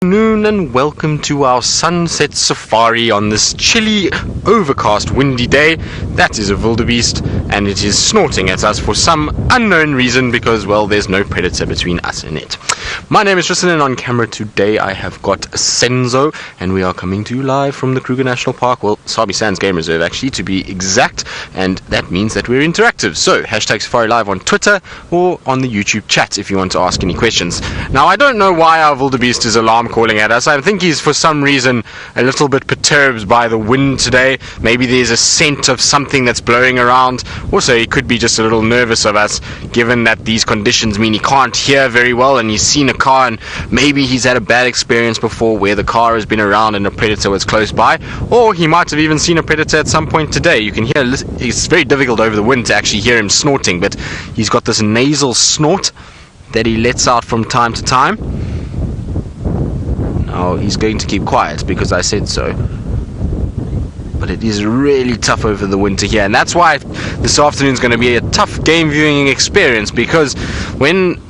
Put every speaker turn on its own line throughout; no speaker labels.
Afternoon and welcome to our sunset safari on this chilly, overcast, windy day. That is a wildebeest, and it is snorting at us for some unknown reason because, well, there's no predator between us and it. My name is Tristan, and on camera today I have got Senzo, and we are coming to you live from the Kruger National Park, well, Sabi Sands Game Reserve actually to be exact, and that means that we're interactive. So, hashtag Safari Live on Twitter or on the YouTube chat if you want to ask any questions. Now, I don't know why our wildebeest is alarm calling at us. I think he's for some reason a little bit perturbed by the wind today. Maybe there's a scent of something that's blowing around. Also, he could be just a little nervous of us, given that these conditions mean he can't hear very well and he's seen a car, and maybe he's had a bad experience before where the car has been around and a predator was close by, or he might have even seen a predator at some point today. You can hear, it's very difficult over the wind to actually hear him snorting, but he's got this nasal snort that he lets out from time to time. Now he's going to keep quiet because I said so, but it is really tough over the winter here, and that's why this afternoon is going to be a tough game viewing experience, because when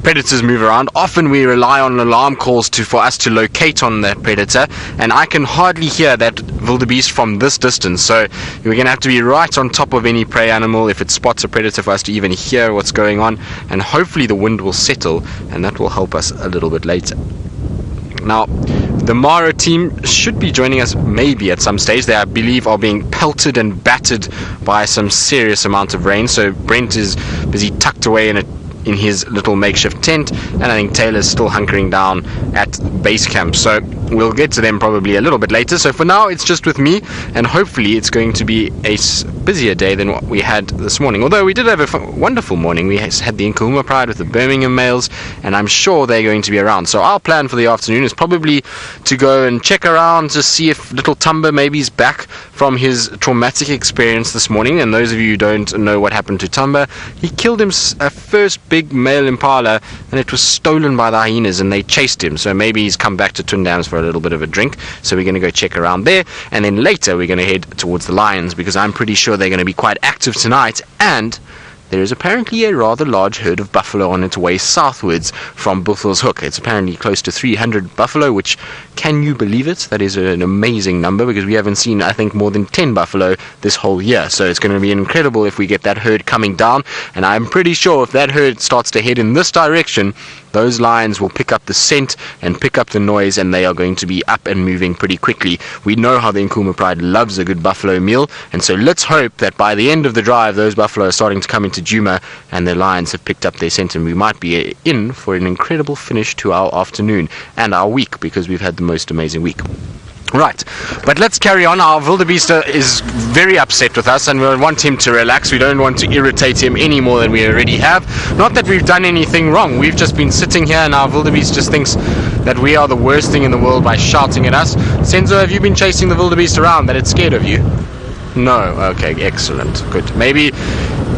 predators move around, often we rely on alarm calls for us to locate on that predator, and I can hardly hear that wildebeest from this distance, so we're going to have to be right on top of any prey animal if it spots a predator for us to even hear what's going on, and hopefully the wind will settle and that will help us a little bit later. Now, the Mara team should be joining us maybe at some stage. They, I believe, are being pelted and battered by some serious amount of rain, so Brent is busy tucked away in his little makeshift tent, and I think Taylor's still hunkering down at base camp, so we'll get to them probably a little bit later. So for now it's just with me, and hopefully it's going to be a busier day than what we had this morning, although we did have a wonderful morning. We had the Angama Pride with the Birmingham males, and I'm sure they're going to be around. So our plan for the afternoon is probably to go and check around to see if little Tumba maybe is back from his traumatic experience this morning. And those of you who don't know what happened to Tumba, he killed him a first big male impala, and it was stolen by the hyenas and they chased him, so maybe he's come back to Twin Dams for a little bit of a drink. So we're going to go check around there, and then later we're going to head towards the lions, because I'm pretty sure they're going to be quite active tonight, and there is apparently a rather large herd of buffalo on its way southwards from Buthel's Hook. It's apparently close to 300 buffalo, which, can you believe it? That is an amazing number, because we haven't seen, I think, more than 10 buffalo this whole year. So it's going to be incredible if we get that herd coming down, and I'm pretty sure if that herd starts to head in this direction, those lions will pick up the scent and pick up the noise, and they are going to be up and moving pretty quickly. We know how the Angama Pride loves a good buffalo meal, and so let's hope that by the end of the drive those buffalo are starting to come into Djuma and the lions have picked up their scent, and we might be in for an incredible finish to our afternoon and our week, because we've had the most amazing week. Right, but let's carry on. Our wildebeest is very upset with us, and we want him to relax. We don't want to irritate him any more than we already have. Not that we've done anything wrong. We've just been sitting here, and our wildebeest just thinks that we are the worst thing in the world by shouting at us. Senzo, have you been chasing the wildebeest around that it's scared of you? No. Okay, excellent. Good. Maybe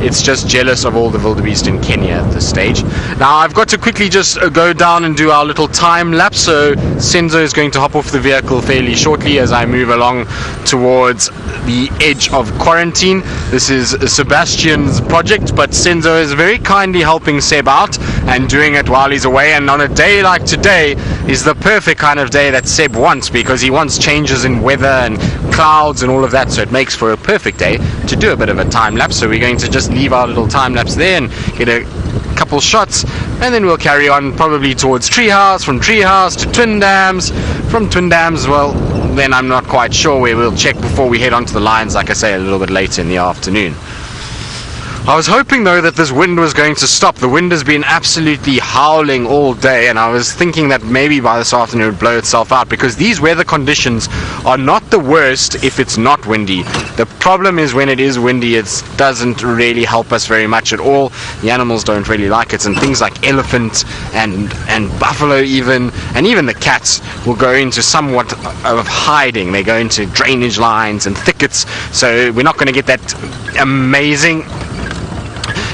it's just jealous of all the wildebeest in Kenya at this stage. Now, I've got to quickly just go down and do our little time lapse, so Senzo is going to hop off the vehicle fairly shortly as I move along towards the edge of quarantine. This is Sebastian's project, but Senzo is very kindly helping Seb out and doing it while he's away, and on a day like today is the perfect kind of day that Seb wants, because he wants changes in weather and clouds and all of that, so it makes for a perfect day to do a bit of a time lapse. So we're going to just leave our little time lapse there and get a couple shots, and then we'll carry on probably towards Treehouse, from Treehouse to Twin Dams, from Twin Dams, well, then I'm not quite sure where. We'll check before we head on to the lions, like I say, a little bit later in the afternoon. I was hoping though that this wind was going to stop. The wind has been absolutely howling all day, and I was thinking that maybe by this afternoon it would blow itself out, because these weather conditions are not the worst if it's not windy. The problem is when it is windy, it doesn't really help us very much at all. The animals don't really like it, and things like elephant and buffalo even, and even the cats will go into somewhat of hiding. They go into drainage lines and thickets, so we're not going to get that amazing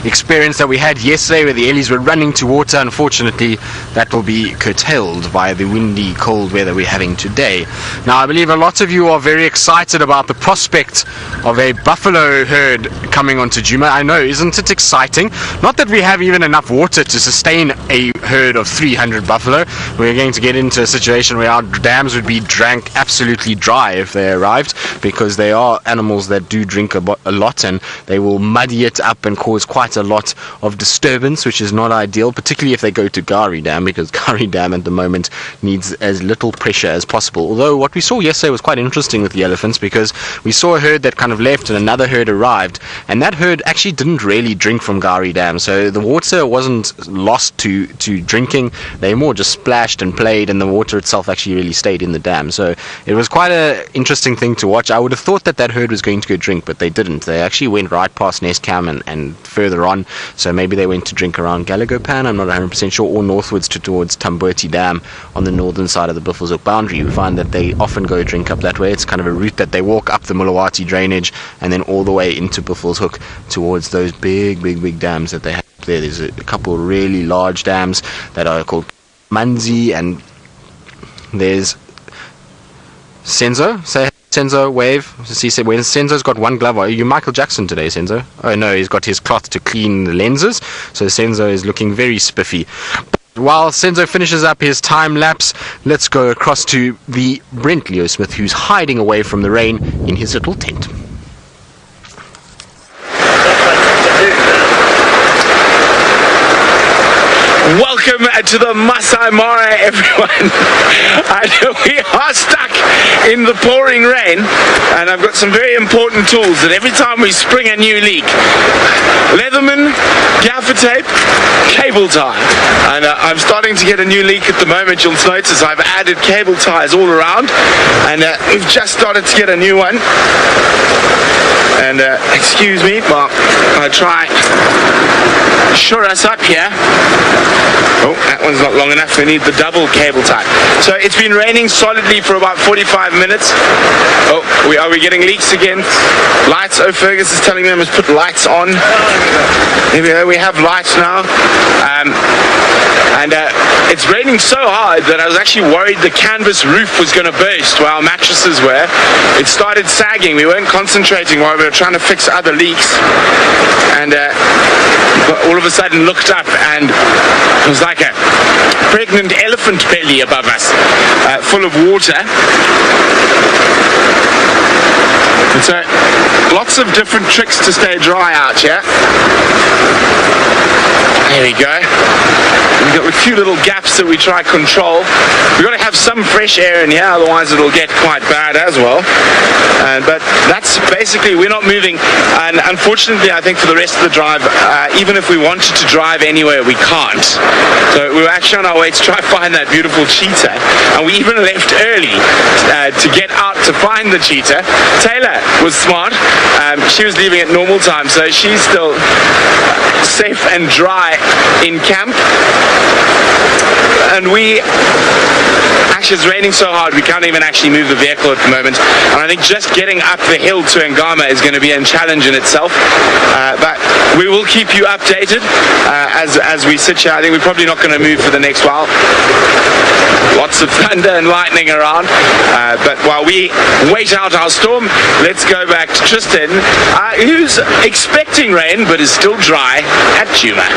experience that we had yesterday where the ellies were running to water. Unfortunately, that will be curtailed by the windy, cold weather we're having today. Now, I believe a lot of you are very excited about the prospect of a buffalo herd coming onto Djuma. I know, isn't it exciting? Not that we have even enough water to sustain a herd of 300 buffalo. We're going to get into a situation where our dams would be drank absolutely dry if they arrived, because they are animals that do drink a lot, and they will muddy it up and cause quite a lot of disturbance, which is not ideal, particularly if they go to Gari Dam, because Gari Dam at the moment needs as little pressure as possible. Although what we saw yesterday was quite interesting with the elephants, because we saw a herd that kind of left and another herd arrived, and that herd actually didn't really drink from Gari Dam, so the water wasn't lost to drinking. They more just splashed and played, and the water itself actually really stayed in the dam. So it was quite an interesting thing to watch. I would have thought that herd was going to go drink, but they didn't. They actually went right past Nest Cam and further on, so maybe they went to drink around Galagopan, I'm not 100% sure, or northwards towards Tamburti Dam on the northern side of the Buffelshoek boundary. We find that they often go drink up that way. It's kind of a route that they walk up the Mulawati drainage and then all the way into Buffelshoek towards those big dams that they have there. There's a couple of really large dams that are called Manzi, and there's Senzo. Say Senzo, wave. See, when Senzo's got one glove. Are you Michael Jackson today, Senzo? Oh no, he's got his cloth to clean the lenses, so Senzo is looking very spiffy. While Senzo finishes up his time lapse, let's go across to the Brent Leo Smith, who's hiding away from the rain in his little tent.
Welcome to the Masai Mara, everyone. We are stuck in the pouring rain, and I've got some very important tools that every time we spring a new leak, Leatherman, gaffer tape, cable tie. And I'm starting to get a new leak at the moment. You'll notice I've added cable ties all around, and we've just started to get a new one. And excuse me, but I'll try shore us up here. Oh, that one's not long enough. We need the double cable tie. So it's been raining solidly for about 45 minutes. Oh, are we getting leaks again? Lights. Oh, Fergus is telling me I must put lights on. Here we go. We have lights now. It's raining so hard that I was actually worried the canvas roof was going to burst where our mattresses were. It started sagging. We weren't concentrating while we were trying to fix other leaks. And all of a sudden looked up, and it was like a pregnant elephant belly above us, full of water. And so lots of different tricks to stay dry out here. There we go. We've got a few little gaps that we try to control. We've got to have some fresh air in here, otherwise it'll get quite bad as well. But that's basically, we're not moving. And unfortunately, I think for the rest of the drive, even if we wanted to drive anywhere, we can't. So we were actually on our way to try to find that beautiful cheetah. And we even left early to get out to find the cheetah. Taylor was smart. She was leaving at normal time, so she's still safe and dry in camp. And actually, it's raining so hard we can't even actually move the vehicle at the moment, and I think just getting up the hill to Angama is going to be a challenge in itself, but we will keep you updated as we sit here. I think we're probably not going to move for the next while. Lots of thunder and lightning around, but while we wait out our storm, let's go back to Tristan, who's expecting rain but is still dry at Djuma.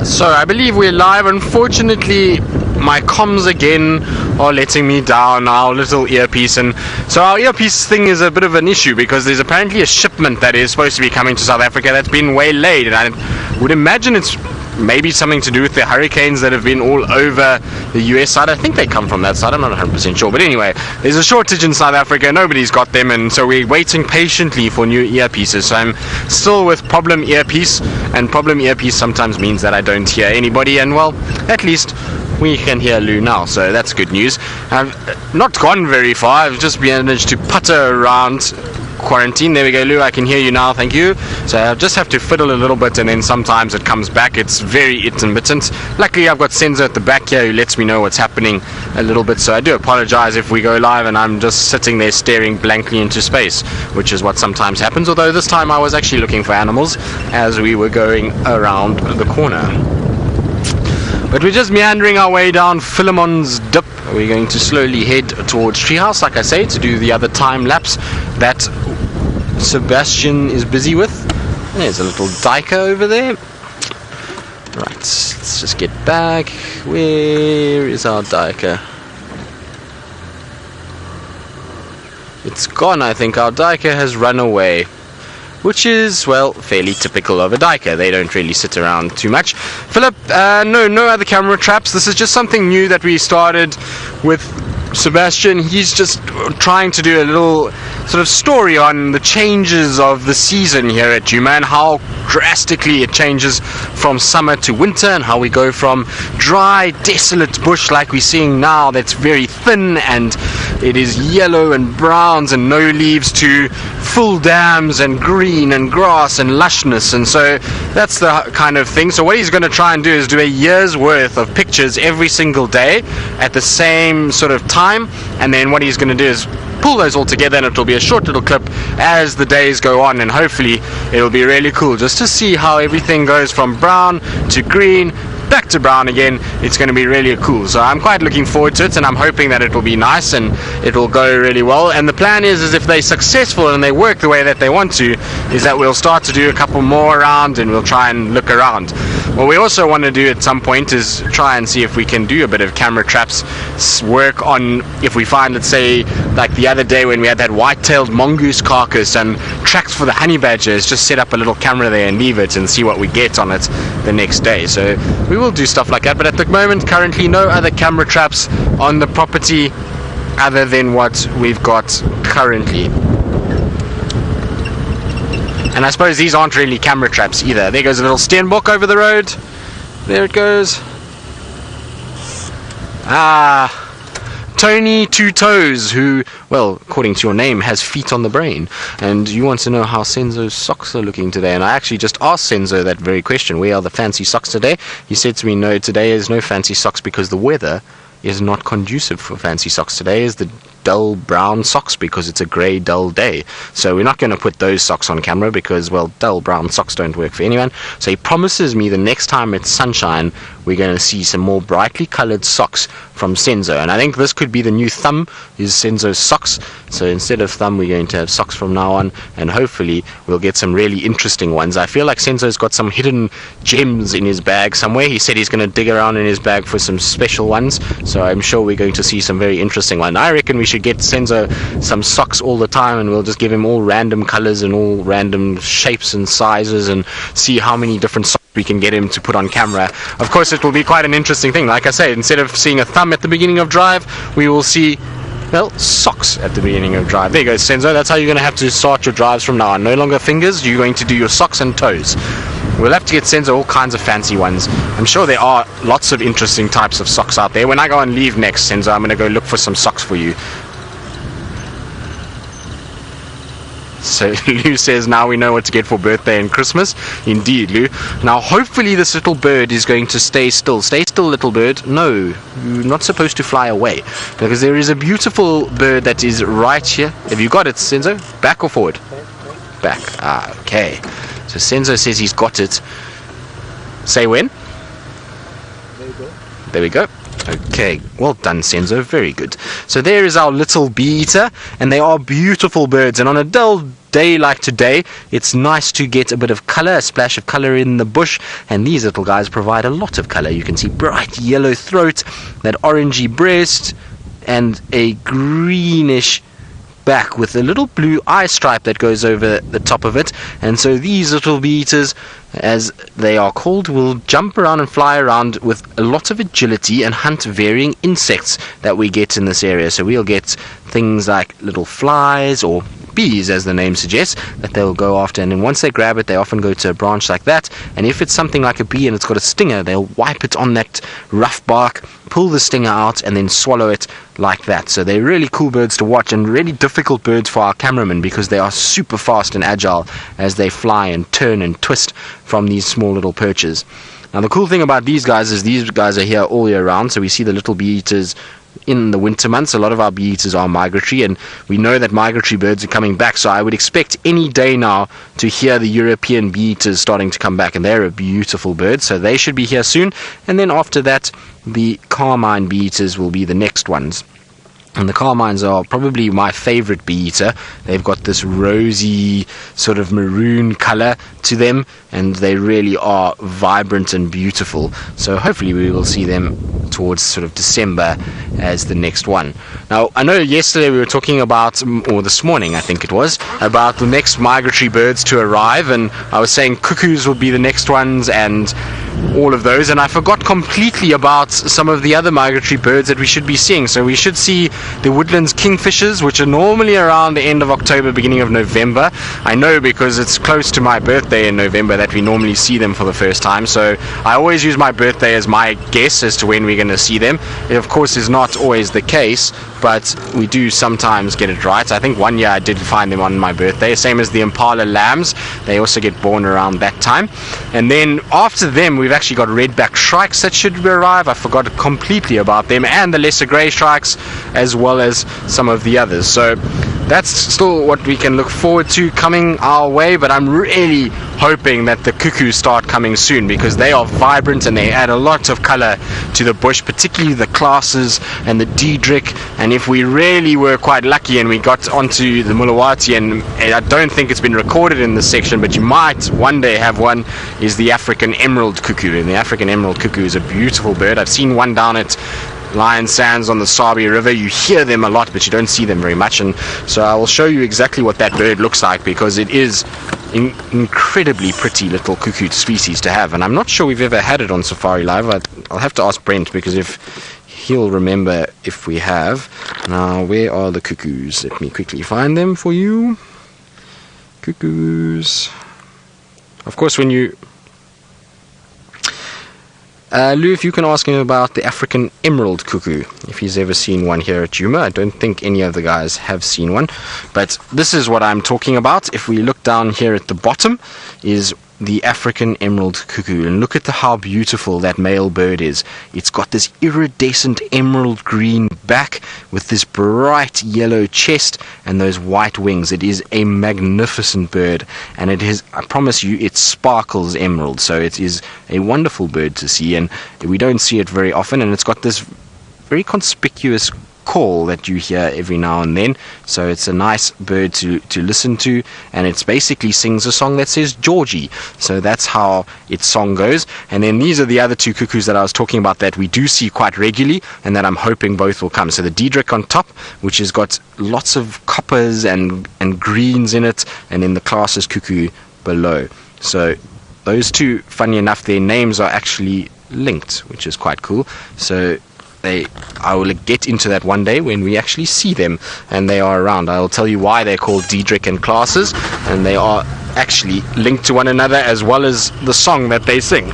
So I believe we're live. Unfortunately, my comms again are letting me down, our little earpiece, and so our earpiece thing is a bit of an issue because there's apparently a shipment that is supposed to be coming to South Africa that's been waylaid, and I would imagine it's maybe something to do with the hurricanes that have been all over the US side. I think they come from that side, I'm not 100% sure, but anyway, there's a shortage in South Africa, nobody's got them, and so we're waiting patiently for new earpieces. So I'm still with problem earpiece, and problem earpiece sometimes means that I don't hear anybody, and well, at least we can hear Lou now, so that's good news. I've not gone very far, I've just managed to putter around quarantine. There we go, Lou, I can hear you now, thank you. So I just have to fiddle a little bit, and then sometimes it comes back. It's very intermittent. Luckily I've got Senzo at the back here who lets me know what's happening a little bit, so I do apologize if we go live and I'm just sitting there staring blankly into space, which is what sometimes happens, although this time I was actually looking for animals as we were going around the corner. But we're just meandering our way down Philemon's Dip. We're going to slowly head towards Treehouse, like I say, to do the other time lapse that Sebastian is busy with. There's a little diker over there. Right, let's just get back. Where is our diker? It's gone, I think. Our diker has run away, which is, well, fairly typical of a diker. They don't really sit around too much. Philip, no other camera traps. This is just something new that we started with Sebastian. He's just trying to do a little sort of story on the changes of the season here at Djuma and how drastically it changes from summer to winter, and how we go from dry, desolate bush like we're seeing now that's very thin and it is yellow and browns and no leaves, to full dams and green and grass and lushness. And so that's the kind of thing. So what he's going to try and do is do a year's worth of pictures every single day at the same sort of time, and then what he's going to do is pull those all together, and it'll be a short little clip as the days go on, and hopefully it'll be really cool just to see how everything goes from brown to green back to brown again. It's going to be really cool, so I'm quite looking forward to it, and I'm hoping that it will be nice and it will go really well. And the plan is if they're successful and they work the way that they want to, is that we'll start to do a couple more around and we'll try and look around. What we also want to do at some point is try and see if we can do a bit of camera traps work on, if we find, let's say, like the other day when we had that white-tailed mongoose carcass and tracks for the honey badgers, just set up a little camera there and leave it and see what we get on it the next day. So we will do stuff like that, but at the moment, currently, no other camera traps on the property other than what we've got currently. And I suppose these aren't really camera traps either. There goes a little steenbok over the road. There it goes. Tony Two Toes, who, well, according to your name, has feet on the brain. And you want to know how Senzo's socks are looking today. And I actually just asked Senzo that very question. Where are the fancy socks today? He said to me, no, today is no fancy socks because the weather is not conducive for fancy socks. Today is the dull brown socks because it's a grey, dull day. So we're not going to put those socks on camera because, well, dull brown socks don't work for anyone. So he promises me the next time it's sunshine, we're going to see some more brightly coloured socks from Senzo. And I think this could be the new thumb, is Senzo's socks. So instead of thumb, we're going to have socks from now on, and hopefully we'll get some really interesting ones. I feel like Senzo's got some hidden gems in his bag somewhere. He said he's going to dig around in his bag for some special ones, so I'm sure we're going to see some very interesting ones. I reckon we should get Senzo some socks all the time, and we'll just give him all random colours and all random shapes and sizes and see how many different socks we can get him to put on camera. Of course, it will be quite an interesting thing. Like I say, instead of seeing a thumb at the beginning of drive, we will see, well, socks at the beginning of drive. There you go, Senzo. That's how you're going to have to start your drives from now on. No longer fingers, you're going to do your socks and toes. We'll have to get Senzo all kinds of fancy ones. I'm sure there are lots of interesting types of socks out there. When I go on leave next, Senzo, I'm going to go look for some socks for you. So Lou says, now we know what to get for birthday and Christmas. Indeed, Lou. Now hopefully this little bird is going to stay still. Stay still, little bird. No, you're not supposed to fly away, because there is a beautiful bird that is right here. Have you got it, Senzo? Back or forward? Back. Okay. So Senzo says he's got it. Say when? There we go. There we go. Okay, well done, Senzo, very good. So there is our little bee-eater, and they are beautiful birds, and on a dull day like today, it's nice to get a bit of colour, a splash of colour in the bush, and these little guys provide a lot of colour. You can see bright yellow throat, that orangey breast, and a greenish back with a little blue eye stripe that goes over the top of it. And so these little bee-eaters, as they are called, will jump around and fly around with a lot of agility and hunt varying insects that we get in this area. So we'll get things like little flies or bees, as the name suggests, that they'll go after. And then once they grab it, they often go to a branch like that. And if it's something like a bee and it's got a stinger, they'll wipe it on that rough bark, pull the stinger out, and then swallow it like that. So they're really cool birds to watch, and really difficult birds for our cameramen because they are super fast and agile as they fly and turn and twist from these small little perches. Now the cool thing about these guys is these guys are here all year round. So we see the little bee eaters in the winter months. A lot of our bee eaters are migratory, and we know that migratory birds are coming back, so I would expect any day now to hear the European bee eaters starting to come back, and they're a beautiful bird, so they should be here soon. And then after that, the carmine bee eaters will be the next ones. And the carmines are probably my favorite bee eater. They've got this rosy sort of maroon color to them, and they really are vibrant and beautiful. So hopefully we will see them towards sort of December as the next one. Now, I know yesterday we were talking about, or this morning I think it was, about the next migratory birds to arrive, and I was saying cuckoos will be the next ones and all of those, and I forgot completely about some of the other migratory birds that we should be seeing. So we should see the woodlands kingfishers, which are normally around the end of October, beginning of November. I know because it's close to my birthday in November that we normally see them for the first time, so I always use my birthday as my guess as to when we're going to see them. It of course is not always the case, but we do sometimes get it right. I think one year I did find them on my birthday, same as the impala lambs. They also get born around that time. And then after them we've actually got redback shrikes that should arrive. I forgot completely about them, and the lesser grey shrikes, as well as some of the others. So that's still what we can look forward to coming our way, but I'm really hoping that the cuckoos start coming soon, because they are vibrant and they add a lot of color to the bush, particularly the classes and the Diedrich. And if we really were quite lucky and we got onto the Mulawati, and I don't think it's been recorded in this section, but you might one day have one, is the African emerald cuckoo. And the African emerald cuckoo is a beautiful bird. I've seen one down at Lion Sands on the Sabi River. You hear them a lot, but you don't see them very much, and so I will show you exactly what that bird looks like, because it is incredibly pretty little cuckoo species to have, and I'm not sure we've ever had it on Safari Live. I'll have to ask Brent, because if he'll remember if we have. Now, where are the cuckoos? Let me quickly find them for you. Cuckoos. Of course, when you Lou, if you can ask him about the African emerald cuckoo, if he's ever seen one here at Djuma. I don't think any of the guys have seen one, but this is what I'm talking about. If we look down here at the bottom is the African emerald cuckoo, and look at how beautiful that male bird is. It's got this iridescent emerald green back with this bright yellow chest and those white wings. It is a magnificent bird, and it is, I promise you, it sparkles emerald, so it is a wonderful bird to see, and we don't see it very often, and it's got this very conspicuous call that you hear every now and then. So it's a nice bird to listen to, and it basically sings a song that says Georgie. So that's how its song goes. And then these are the other two cuckoos that I was talking about that we do see quite regularly, and that I'm hoping both will come. So the Diedrich on top, which has got lots of coppers and greens in it, and then the classes cuckoo below. So those two, funny enough, their names are actually linked, which is quite cool. So I will get into that one day when we actually see them and they are around. I'll tell you why they're called Diedrich and classes, and they are actually linked to one another as well as the song that they sing.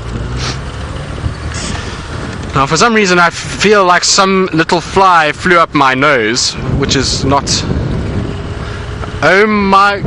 Now, for some reason I feel like some little fly flew up my nose, which is not... Oh my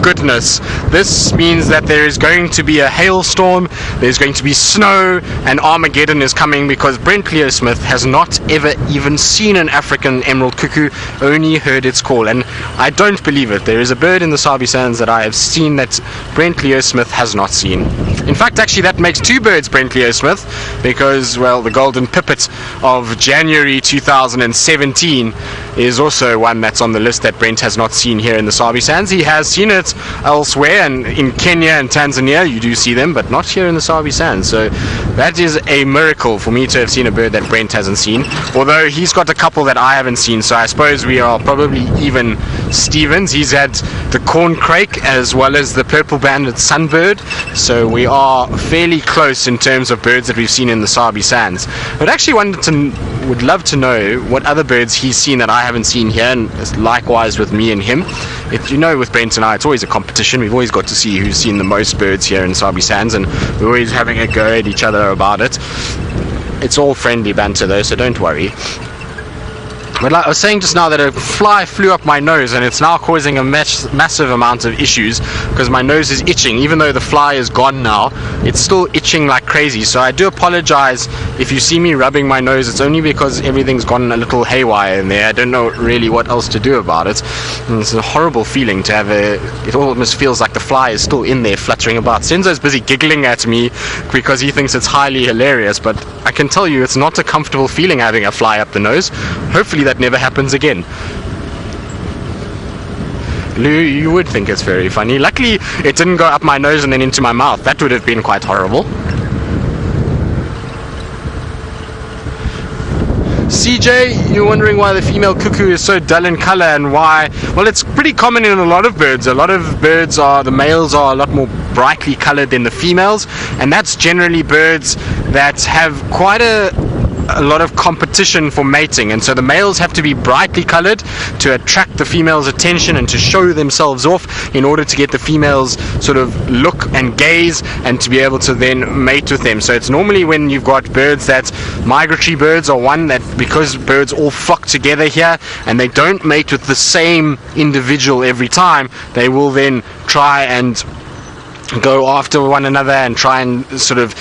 goodness, this means that there is going to be a hailstorm, there's going to be snow, and Armageddon is coming, because Brent Leo Smith has not ever even seen an African emerald cuckoo, only heard its call. And I don't believe it. There is a bird in the Sabi Sands that I have seen that Brent Leo Smith has not seen. In fact, actually that makes two birds Brent Leo Smith, because, well, the golden pipit of January 2017 is also one that's on the list that Brent has not seen here in the Sabi Sands. He has seen it elsewhere, and in Kenya and Tanzania you do see them, but not here in the Sabi Sands. So that is a miracle for me to have seen a bird that Brent hasn't seen, although he's got a couple that I haven't seen, so I suppose we are probably even Stevens. He's had the corncrake as well as the purple-banded sunbird, so we are fairly close in terms of birds that we've seen in the Sabi Sands. But actually would love to know what other birds he's seen that I I haven't seen here, and likewise with me and him. You know, with Brent and I, it's always a competition. We've always got to see who's seen the most birds here in Sabi Sands, and we're always having a go at each other about it. It's all friendly banter though, so don't worry. But like I was saying just now, that a fly flew up my nose, and it's now causing a massive amount of issues because my nose is itching. Even though the fly is gone now, it's still itching like crazy. So I do apologize if you see me rubbing my nose. It's only because everything's gone a little haywire in there. I don't know really what else to do about it. And it's a horrible feeling to have it almost feels like the fly is still in there fluttering about. Senzo's busy giggling at me because he thinks it's highly hilarious, but I can tell you it's not a comfortable feeling having a fly up the nose. Hopefully that never happens again. You would think it's very funny. Luckily it didn't go up my nose and then into my mouth. That would have been quite horrible. CJ, you're wondering why the female cuckoo is so dull in color and why? Well, it's pretty common in a lot of birds. A lot of birds the males are a lot more brightly colored than the females, and that's generally birds that have quite a lot of competition for mating, and so the males have to be brightly colored to attract the female's attention and to show themselves off in order to get the females sort of look and gaze and to be able to then mate with them. So it's normally when you've got birds that migratory birds are one that, because birds all flock together here and they don't mate with the same individual every time, they will then try and go after one another and try and sort of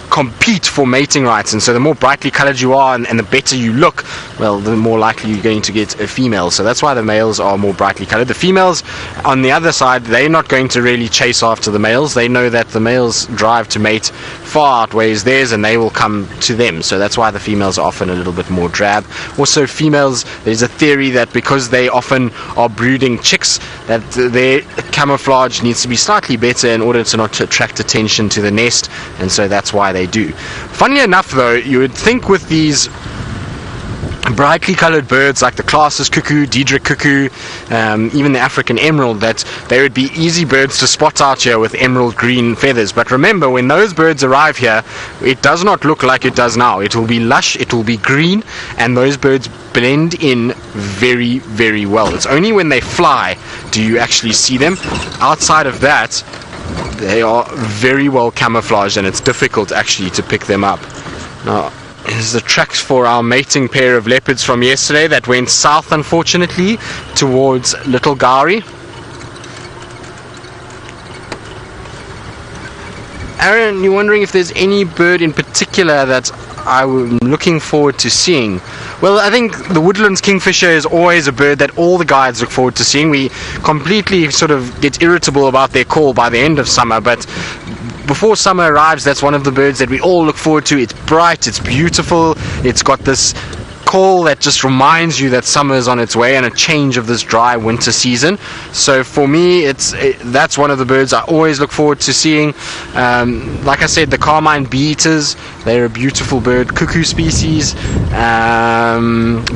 compete for mating rights. And so the more brightly colored you are and the better you look, well, the more likely you're going to get a female. So that's why the males are more brightly colored. The females on the other side, they're not going to really chase after the males. They know that the males' drive to mate far outweighs theirs, and they will come to them. So that's why the females are often a little bit more drab. Also, females, there's a theory that because they often are brooding chicks, that their camouflage needs to be slightly better in order to not attract attention to the nest, and so that's why they do. Funnily enough though, you would think with these brightly colored birds like the Classes cuckoo, Diedrich cuckoo, even the African emerald, that they would be easy birds to spot out here with emerald green feathers. But remember, when those birds arrive here, it does not look like it does now. It will be lush, it will be green, and those birds blend in very, very well. It's only when they fly do you actually see them. Outside of that, they are very well camouflaged, and it's difficult actually to pick them up. Now, here's the tracks for our mating pair of leopards from yesterday that went south, unfortunately, towards Little Gowrie. Aaron, you're wondering if there's any bird in particular that I'm looking forward to seeing. Well, I think the woodlands kingfisher is always a bird that all the guides look forward to seeing. We completely sort of get irritable about their call by the end of summer, but before summer arrives, that's one of the birds that we all look forward to. It's bright, it's beautiful, it's got this call that just reminds you that summer is on its way and a change of this dry winter season. So for me, that's one of the birds I always look forward to seeing. Like I said, the carmine bee-eaters, they're a beautiful bird, cuckoo species,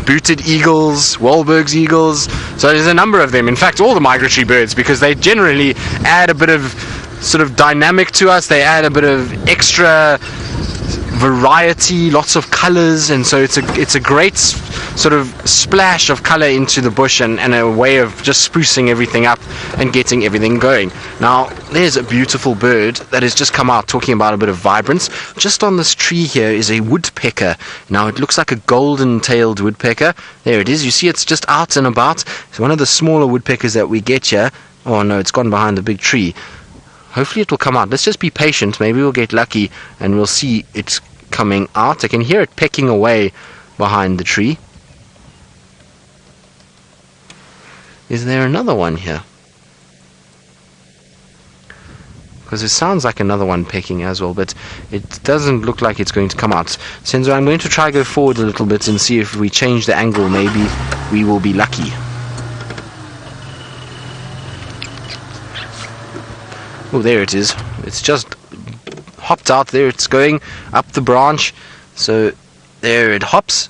booted eagles, Wahlberg's eagles. So there's a number of them. In fact, all the migratory birds, because they generally add a bit of sort of dynamic to us. They add a bit of extra variety, lots of colors, and so it's a great sort of splash of color into the bush and a way of just sprucing everything up and getting everything going. Now, there's a beautiful bird that has just come out, talking about a bit of vibrance. Just on this tree here is a woodpecker. Now, it looks like a golden-tailed woodpecker. There it is. You see it's just out and about. It's one of the smaller woodpeckers that we get here. Oh no, it's gone behind the big tree. Hopefully it will come out. Let's just be patient. Maybe we'll get lucky and we'll see it's coming out. I can hear it pecking away behind the tree. Is there another one here? Because it sounds like another one pecking as well, but it doesn't look like it's going to come out. Senzo, I'm going to try go forward a little bit and see if we change the angle, maybe we will be lucky. Oh, there it is. It's just hopped out there. It's going up the branch. So there it hops.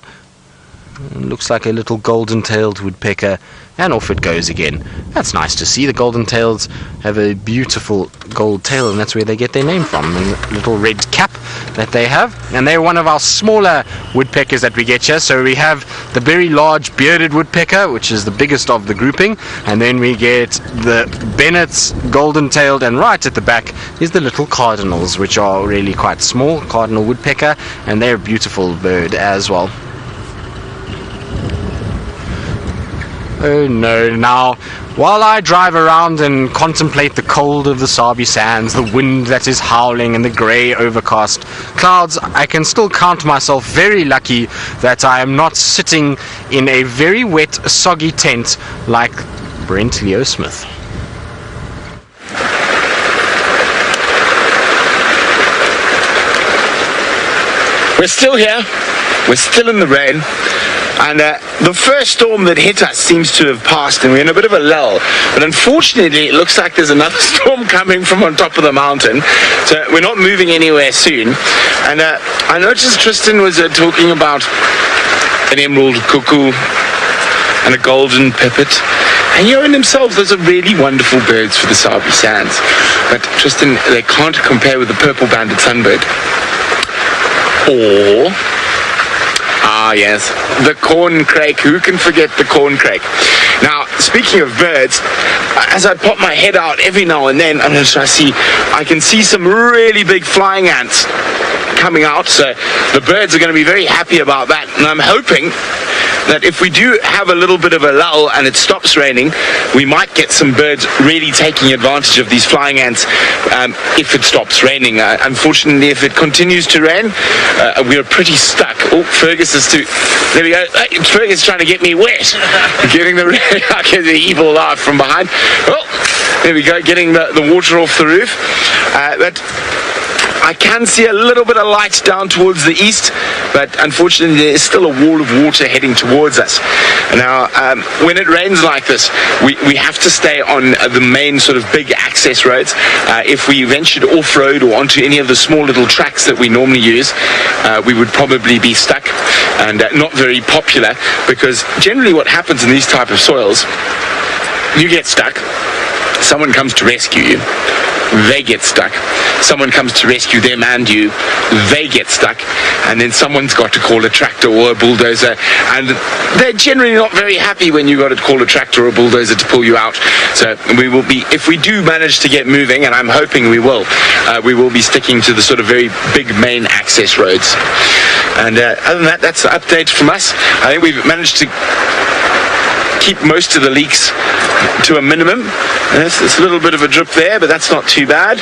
It looks like a little golden-tailed woodpecker. And off it goes again. That's nice to see. The golden-tails have a beautiful gold tail, and that's where they get their name from. And the little red cap that they have, and they're one of our smaller woodpeckers that we get here. So we have the very large bearded woodpecker, which is the biggest of the grouping, and then we get the Bennett's golden-tailed, and right at the back is the little cardinals, which are really quite small, cardinal woodpecker, and they're a beautiful bird as well. Oh no, now while I drive around and contemplate the cold of the Sabi sands, the wind that is howling and the grey overcast clouds, I can still count myself very lucky that I am not sitting in a very wet, soggy tent like Brent Leo Smith.
We're still here, we're still in the rain. And the first storm that hit us seems to have passed, and we're in a bit of a lull. But unfortunately, it looks like there's another storm coming from on top of the mountain. So we're not moving anywhere soon. And I noticed Tristan was talking about an emerald cuckoo and a golden pipit. And you know, in themselves, those are really wonderful birds for the Sabi sands. But Tristan, they can't compare with the purple-banded sunbird. Or... ah yes, the corncrake. Who can forget the corncrake? Now, speaking of birds, as I pop my head out every now and then, I'm going to try to see, I can see some really big flying ants coming out, so the birds are going to be very happy about that, and I'm hoping that if we do have a little bit of a lull and it stops raining, we might get some birds really taking advantage of these flying ants if it stops raining. Unfortunately, if it continues to rain, we're pretty stuck. Oh, Fergus is too... there we go. Fergus is trying to get me wet. Getting the... I get the evil laugh from behind. Oh, there we go, getting the water off the roof. But I can see a little bit of light down towards the east, but unfortunately there is still a wall of water heading towards us. Now, when it rains like this, we have to stay on the main sort of big access roads. If we ventured off-road or onto any of the small little tracks that we normally use, we would probably be stuck and not very popular, because generally what happens in these type of soils, you get stuck, someone comes to rescue you, they get stuck, someone comes to rescue them and you, they get stuck, and then someone's got to call a tractor or a bulldozer, and they're generally not very happy when you got to call a tractor or a bulldozer to pull you out. So we will be, if we do manage to get moving, and I'm hoping we will be sticking to the sort of very big main access roads. And other than that, that's the update from us. I think we've managed to keep most of the leaks to a minimum. There's a little bit of a drip there, but that's not too bad.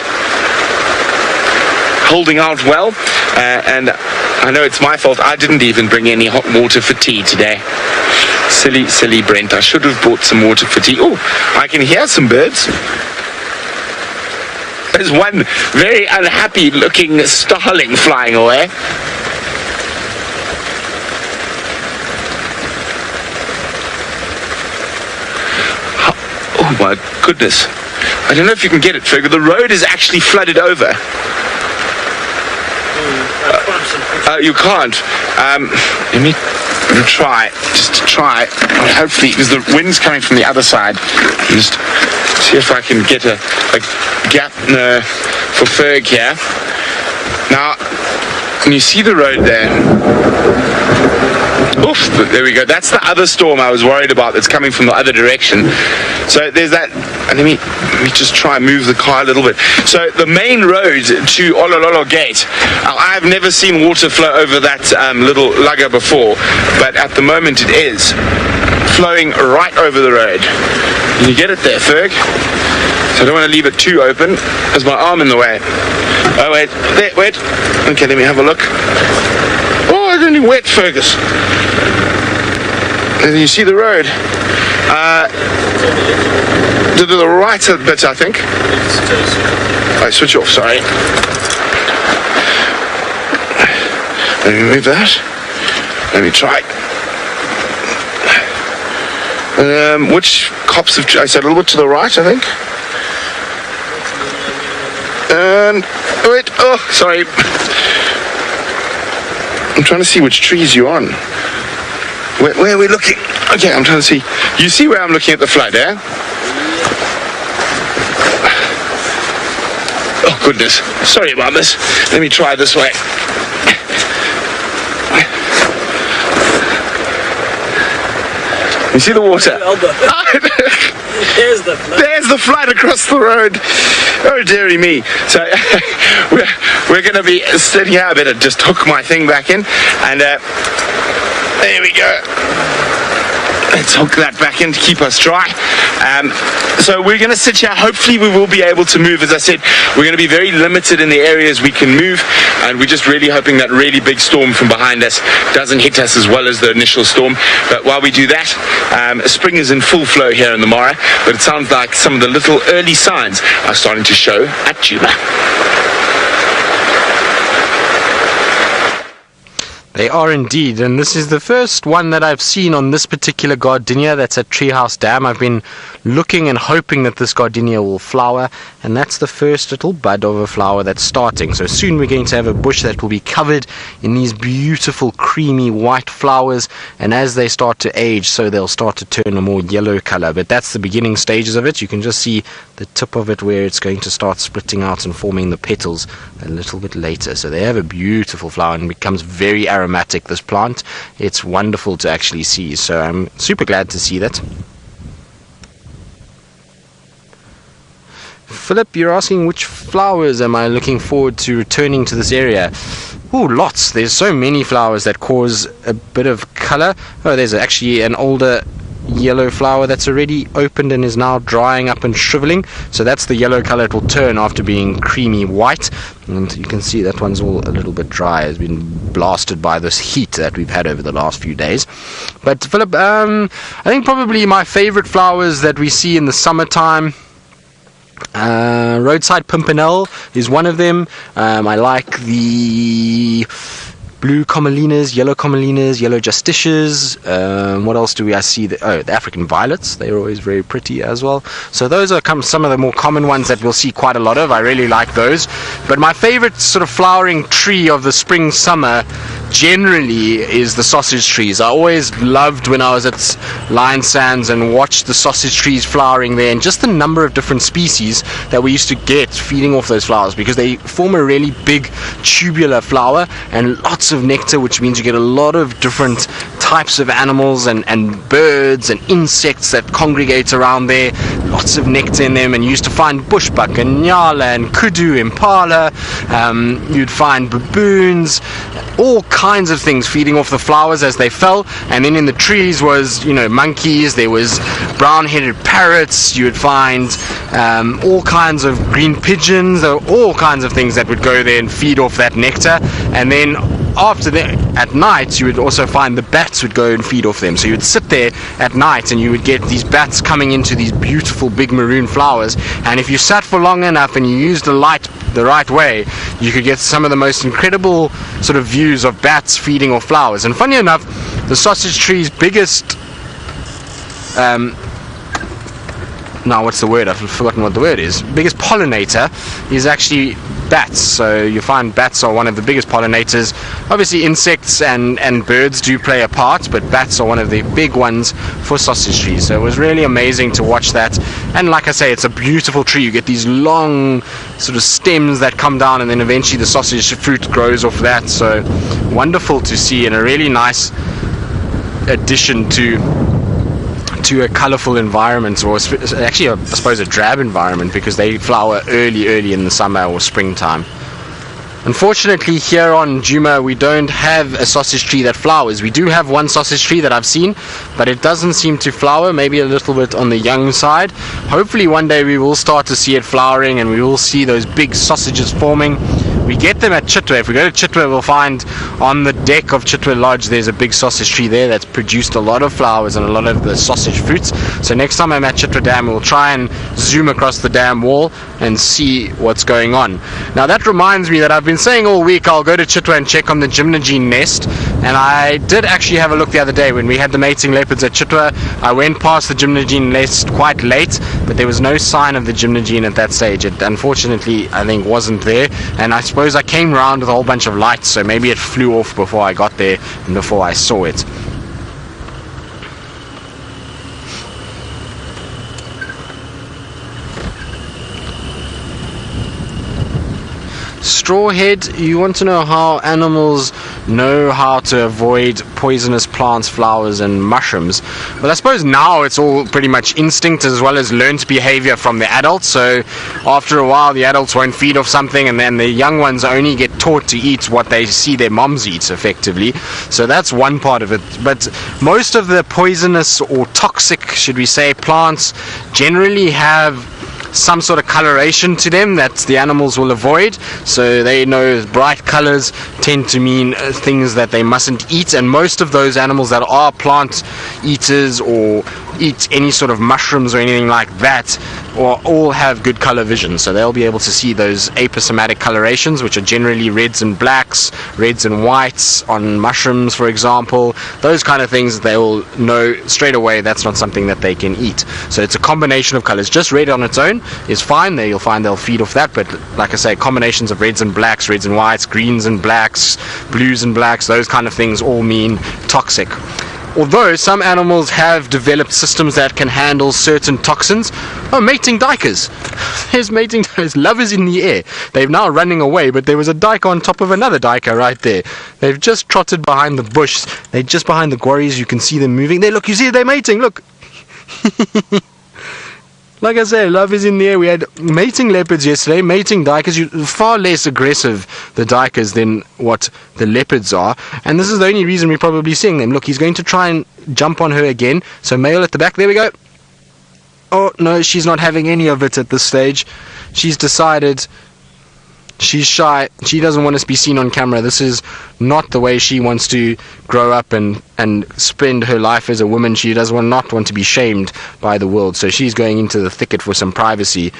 Holding out well, and I know it's my fault. I didn't even bring any hot water for tea today. Silly Brent. I should have brought some water for tea. Oh, I can hear some birds. There's one very unhappy looking starling flying away. Oh my goodness. I don't know if you can get it, Fergus. The road is actually flooded over. You can't. Let me try. Just to try. Hopefully, because the wind's coming from the other side. Just see if I can get a gap for Ferg here. Now, can you see the road there? Oof, there we go. That's the other storm I was worried about that's coming from the other direction. So there's that. Let me just try and move the car a little bit. So the main road to Olololo Gate, I've never seen water flow over that little lugger before, but at the moment it is flowing right over the road. Can you get it there, Ferg? So I don't want to leave it too open. There's my arm in the way. Oh, wait. There, wait. Okay, let me have a look. Oh, it's only wet, Fergus. And you see the road. To the right a bit, I think. I switch off, sorry. Let me move that. Let me try. Which cops have... I said a little bit to the right, I think. And... wait, oh, sorry. I'm trying to see which trees you're on. Where are we looking? Okay, I'm trying to see. You see where I'm looking at the flood, eh? Oh goodness, sorry about this. Let me try this way. You see the water? There's the flood across the road. Oh dearie me. So we're going to be sitting here. I better just hook my thing back in, and there we go. Let's hook that back in to keep us dry. So we're going to sit here. Hopefully we will be able to move. As I said, we're going to be very limited in the areas we can move, and we're just really hoping that really big storm from behind us doesn't hit us as well as the initial storm. But while we do that, spring is in full flow here in the Mara, but it sounds like some of the little early signs are starting to show at Djuma.
They are indeed, and this is the first one that I've seen on this particular gardenia that's at Treehouse Dam. I've been looking and hoping that this gardenia will flower, and that's the first little bud of a flower that's starting. So soon we're going to have a bush that will be covered in these beautiful creamy white flowers, and as they start to age, so they'll start to turn a more yellow color. But that's the beginning stages of it. You can just see the tip of it where it's going to start splitting out and forming the petals a little bit later. So they have a beautiful flower and becomes very aromatic, this plant. It's wonderful to actually see, so I'm super glad to see that. Philip, you're asking which flowers am I looking forward to returning to this area. Oh, lots. There's so many flowers that cause a bit of color. Oh, there's actually an older yellow flower that's already opened and is now drying up and shriveling. So that's the yellow color it will turn after being creamy white. And you can see that one's all a little bit dry, has been blasted by this heat that we've had over the last few days. But Philip, I think probably my favorite flowers that we see in the summertime, roadside pimpernel is one of them. I like the blue comelinas, yellow justicias. What else do I see? The African violets. They're always very pretty as well. So those are some of the more common ones that we'll see quite a lot of. I really like those. But my favorite sort of flowering tree of the spring summer generally is the sausage trees. I always loved when I was at Lion Sands and watched the sausage trees flowering there, and just the number of different species that we used to get feeding off those flowers, because they form a really big tubular flower and lots of nectar, which means you get a lot of different types of animals and birds and insects that congregate around there. Lots of nectar in them, and you used to find bushbuck and nyala and kudu, impala. You'd find baboons, all kinds of things feeding off the flowers as they fell. And then in the trees was, monkeys, there was brown-headed parrots, you would find all kinds of green pigeons, all kinds of things that would go there and feed off that nectar. And then after that, at night, you would also find the bats would go and feed off them. So you would sit there at night and you would get these bats coming into these beautiful big maroon flowers, and if you sat for long enough and you used the light the right way, you could get some of the most incredible sort of views of bats feeding off flowers. And funny enough, the sausage tree's biggest now what's the word? I've forgotten what the word is. Biggest pollinator is actually bats. So you find bats are one of the biggest pollinators. Obviously insects and birds do play a part, but bats are one of the big ones for sausage trees. So it was really amazing to watch that. And like I say, it's a beautiful tree. You get these long sort of stems that come down, and then eventually the sausage fruit grows off that. So wonderful to see, and a really nice addition to a colorful environment, or actually I suppose a drab environment, because they flower early in the summer or springtime. Unfortunately, here on Djuma we don't have a sausage tree that flowers. We do have one sausage tree that I've seen, but it doesn't seem to flower, maybe a little bit on the young side. Hopefully one day we will start to see it flowering, and we will see those big sausages forming. We get them at Chitwa. If we go to Chitwa, we'll find on the deck of Chitwa Lodge there's a big sausage tree there that's produced a lot of flowers and a lot of the sausage fruits. So next time I'm at Chitwa Dam, we'll try and zoom across the dam wall and see what's going on. Now that reminds me that I've been saying all week I'll go to Chitwa and check on the gymnogene nest, and I did actually have a look the other day when we had the mating leopards at Chitwa. I went past the gymnogene nest quite late, but there was no sign of the gymnogene at that stage. It unfortunately, I think, wasn't there, and I suppose I came round with a whole bunch of lights, so maybe it flew off before I got there and before I saw it. Strawhead, you want to know how animals know how to avoid poisonous plants, flowers and mushrooms. Well, I suppose now it's all pretty much instinct as well as learned behavior from the adults. So after a while the adults won't feed off something, and then the young ones only get taught to eat what they see their moms eat, effectively. So that's one part of it. But most of the poisonous or toxic, should we say, plants generally have some sort of coloration to them that the animals will avoid. So they know bright colors tend to mean things that they mustn't eat, and most of those animals that are plant eaters or eat any sort of mushrooms or anything like that, or all have good color vision, so they'll be able to see those aposematic colorations, which are generally reds and blacks, reds and whites on mushrooms, for example. Those kind of things they will know straight away that's not something that they can eat. So it's a combination of colors. Just red on its own is fine, there you'll find they'll feed off that, but like I say, combinations of reds and blacks, reds and whites, greens and blacks, blues and blacks, those kind of things all mean toxic. Although some animals have developed systems that can handle certain toxins. Oh, mating duikers. There's mating duikers. Love is in the air. They're now running away, but there was a duiker on top of another duiker right there. They've just trotted behind the bush. They're just behind the quarries. You can see them moving. There, look, you see they're mating. Look. Like I say, love is in the air. We had mating leopards yesterday, mating duikers. Far less aggressive, the duikers, than what the leopards are. And this is the only reason we're probably seeing them. Look, he's going to try and jump on her again. So male at the back. There we go. Oh, no, she's not having any of it at this stage. She's decided she's shy. She doesn't want to be seen on camera. This is not the way she wants to grow up and spend her life as a woman. She does not want to be shamed by the world. So she's going into the thicket for some privacy.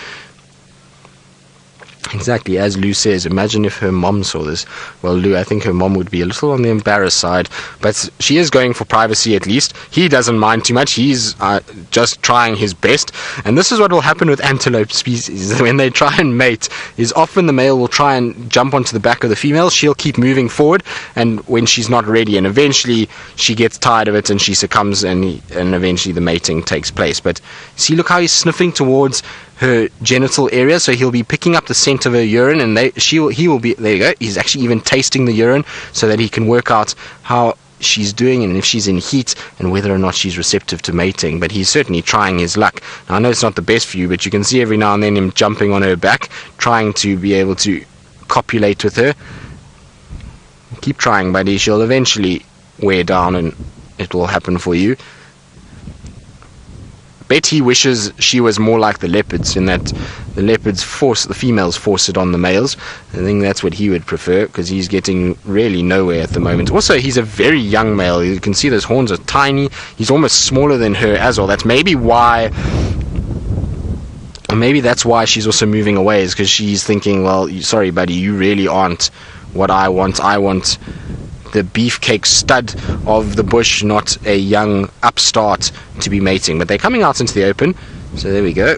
Exactly as Lou says. Imagine if her mom saw this. Well, Lou, I think her mom would be a little on the embarrassed side, but she is going for privacy at least. He doesn't mind too much. He's just trying his best. And this is what will happen with antelope species when they try and mate, is often the male will try and jump onto the back of the female. She'll keep moving forward, and when she's not ready, and eventually she gets tired of it and she succumbs, and eventually the mating takes place. But see, look how he's sniffing towards her genital area, so he'll be picking up the scent of her urine, and he will be, there you go, he's actually even tasting the urine so that he can work out how she's doing and if she's in heat and whether or not she's receptive to mating. But he's certainly trying his luck. Now, I know it's not the best for you, but you can see every now and then him jumping on her back, trying to be able to copulate with her. Keep trying, buddy. She'll eventually wear down and it will happen for you. Bet he wishes she was more like the leopards, in that the leopards the females force it on the males. I think that's what he would prefer, because he's getting really nowhere at the moment. Also, he's a very young male. You can see those horns are tiny. He's almost smaller than her as well. That's maybe why, or maybe that's why she's also moving away, is because she's thinking, well, sorry buddy, you really aren't what I want. I want the beefcake stud of the bush, not a young upstart to be mating. But they're coming out into the open, so there we go.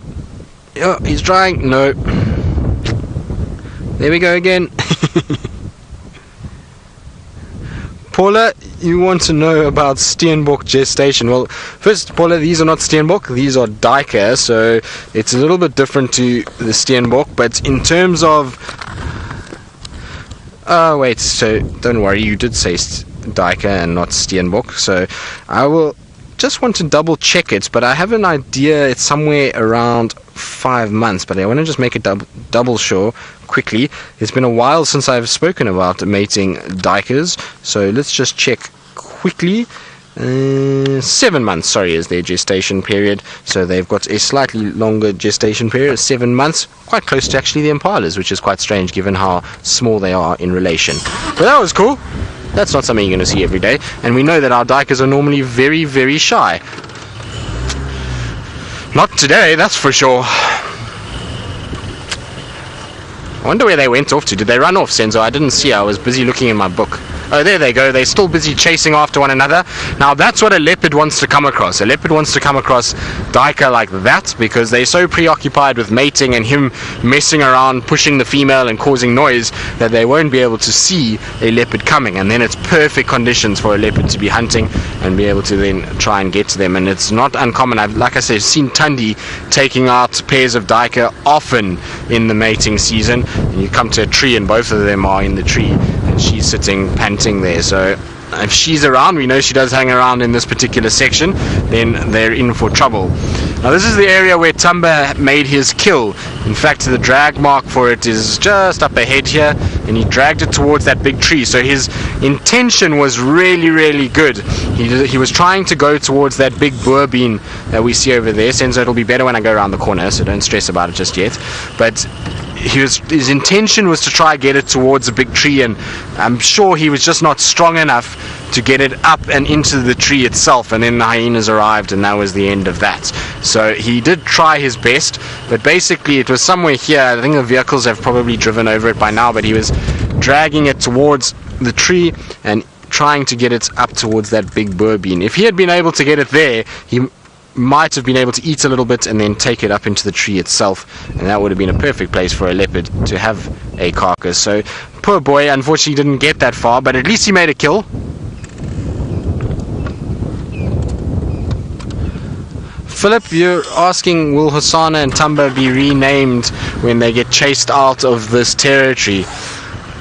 Oh, he's trying. No. There we go again. Paula, you want to know about Steenbok gestation. Well, first, Paula, these are not Steenbok, these are duiker, so it's a little bit different to the Steenbok. But in terms of wait, so don't worry, you did say duiker and not Steenbok, so I will just want to double check it, but I have an idea it's somewhere around 5 months, but I want to just make it double sure quickly. It's been a while since I've spoken about mating duikers, so let's just check quickly. 7 months, sorry, is their gestation period. So they've got a slightly longer gestation period, 7 months, quite close to actually the impalas, which is quite strange given how small they are in relation. But that was cool. That's not something you're going to see every day, and we know that our duikers are normally very, very shy. Not today, that's for sure. I wonder where they went off to. Did they run off, Senzo? I didn't see. I was busy looking in my book. Oh, there they go. They're still busy chasing after one another. Now, that's what a leopard wants to come across. A leopard wants to come across duiker like that because they're so preoccupied with mating and him messing around, pushing the female and causing noise that they won't be able to see a leopard coming. And then it's perfect conditions for a leopard to be hunting and be able to then try and get to them. And it's not uncommon. Like I said, seen Tundi taking out pairs of duiker often in the mating season. And you come to a tree and both of them are in the tree and she's sitting panting there. So if she's around, we know she does hang around in this particular section, then they're in for trouble. Now this is the area where Tumba made his kill. In fact, the drag mark for it is just up ahead here, and he dragged it towards that big tree. So his intention was really good. He was trying to go towards that big boer bean that we see over there. Senzo, it'll be better when I go around the corner, so don't stress about it just yet. But his intention was to try get it towards a big tree, and I'm sure he was just not strong enough to get it up and into the tree itself, and then the hyenas arrived and that was the end of that. So he did try his best, but basically it was somewhere here. I think the vehicles have probably driven over it by now, but he was dragging it towards the tree and trying to get it up towards that big boer bean. If he had been able to get it there, he might have been able to eat a little bit and then take it up into the tree itself, and that would have been a perfect place for a leopard to have a carcass. So poor boy, unfortunately didn't get that far, but at least he made a kill. Philip, you're asking, will Hosanna and Tumba be renamed when they get chased out of this territory?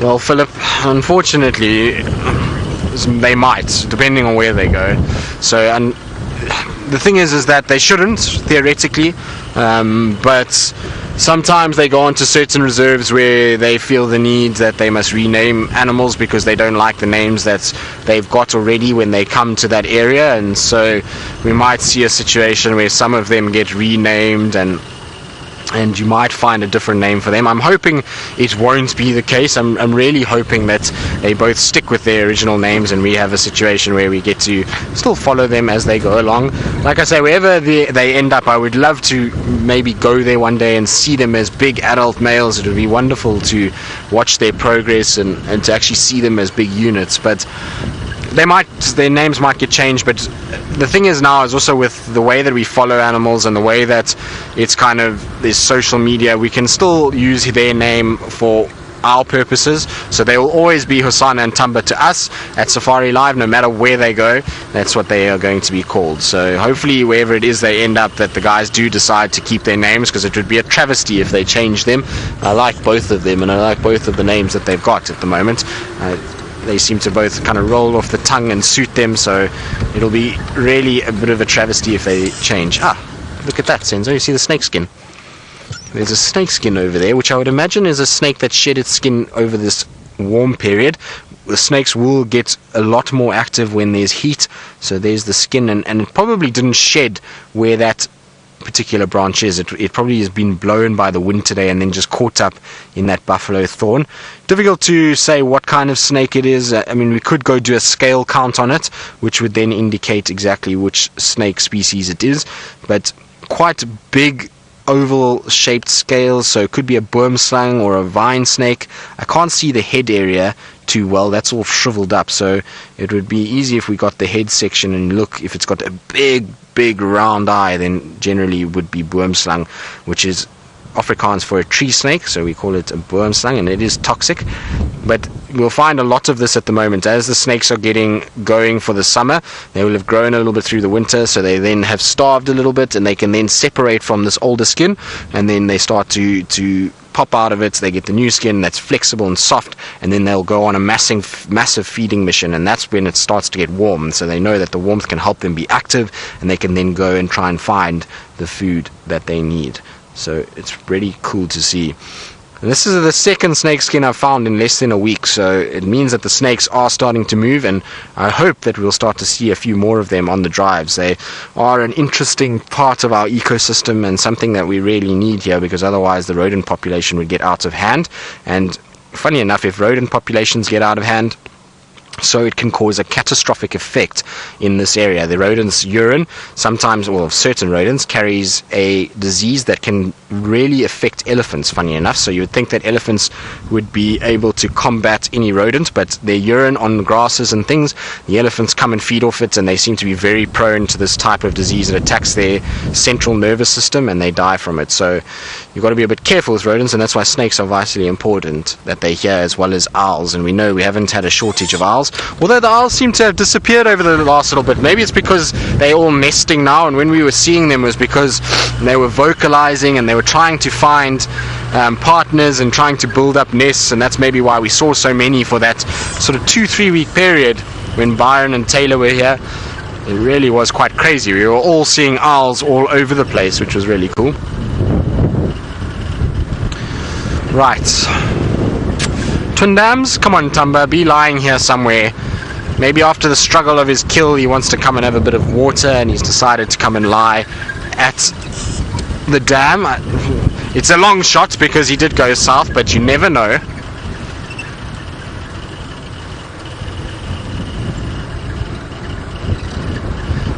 Well, Philip, unfortunately they might, depending on where they go. So, and the thing is that they shouldn't, theoretically, but sometimes they go on to certain reserves where they feel the need that they must rename animals because they don't like the names that they've got already when they come to that area. And so we might see a situation where some of them get renamed, and you might find a different name for them. I'm hoping it won't be the case. I'm really hoping that they both stick with their original names and we have a situation where we get to still follow them as they go along. Like I say, wherever they end up, I would love to maybe go there one day and see them as big adult males. It would be wonderful to watch their progress and to actually see them as big units. But their names might get changed. But the thing is now is also with the way that we follow animals and the way that it's kind of this social media, we can still use their name for our purposes. So they will always be Hosanna and Tumba to us at Safari Live, no matter where they go. That's what they are going to be called. So hopefully wherever it is they end up, that the guys do decide to keep their names, because it would be a travesty if they change them. I like both of them and I like both of the names that they've got at the moment. They seem to both kind of roll off the tongue and suit them, so it'll be really a bit of a travesty if they change. Look at that, Senzo. You see the snake skin? There's a snake skin over there, which I would imagine is a snake that shed its skin over this warm period. The snakes will get a lot more active when there's heat, so there's the skin, and it probably didn't shed where that particular branch is. It probably has been blown by the wind today and then just caught up in that buffalo thorn. Difficult to say what kind of snake it is. I mean, we could go do a scale count on it, which would then indicate exactly which snake species it is, but quite big oval shaped scales, so it could be a boomslang or a vine snake. I can't see the head area too well, that's all shriveled up, so it would be easy if we got the head section and look. If it's got a big round eye, then generally it would be boomslang, which is Afrikaans for a tree snake, so we call it a boomslang, and it is toxic. But we'll find a lot of this at the moment. As the snakes are getting going for the summer, they will have grown a little bit through the winter, so they then have starved a little bit, and they can then separate from this older skin, and then they start to pop out of it. They get the new skin that's flexible and soft, and then they'll go on a massive feeding mission, and that's when it starts to get warm. So they know that the warmth can help them be active, and they can then go and try and find the food that they need. So it's really cool to see. And this is the second snake skin I've found in less than a week, so it means that the snakes are starting to move, and I hope that we'll start to see a few more of them on the drives. They are an interesting part of our ecosystem and something that we really need here, because otherwise the rodent population would get out of hand. And funny enough, if rodent populations get out of hand, So it can cause a catastrophic effect in this area. The rodents' urine, sometimes, or certain rodents, carries a disease that can really affect elephants, funny enough. So you would think that elephants would be able to combat any rodent, but their urine on grasses and things, the elephants come and feed off it, and they seem to be very prone to this type of disease. It attacks their central nervous system and they die from it. So you've got to be a bit careful with rodents, and that's why snakes are vitally important that they're here, as well as owls. And we know we haven't had a shortage of owls, although the owls seem to have disappeared over the last little bit. Maybe it's because they're all nesting now, and when we were seeing them was because they were vocalizing and they were trying to find partners and trying to build up nests, and that's maybe why we saw so many for that sort of 2-3 week period when Byron and Taylor were here. It really was quite crazy. We were all seeing owls all over the place, which was really cool. Right, Twin Dams, come on Tumba, be lying here somewhere. Maybe after the struggle of his kill he wants to come and have a bit of water, and he's decided to come and lie at the dam. It's a long shot because he did go south, but you never know.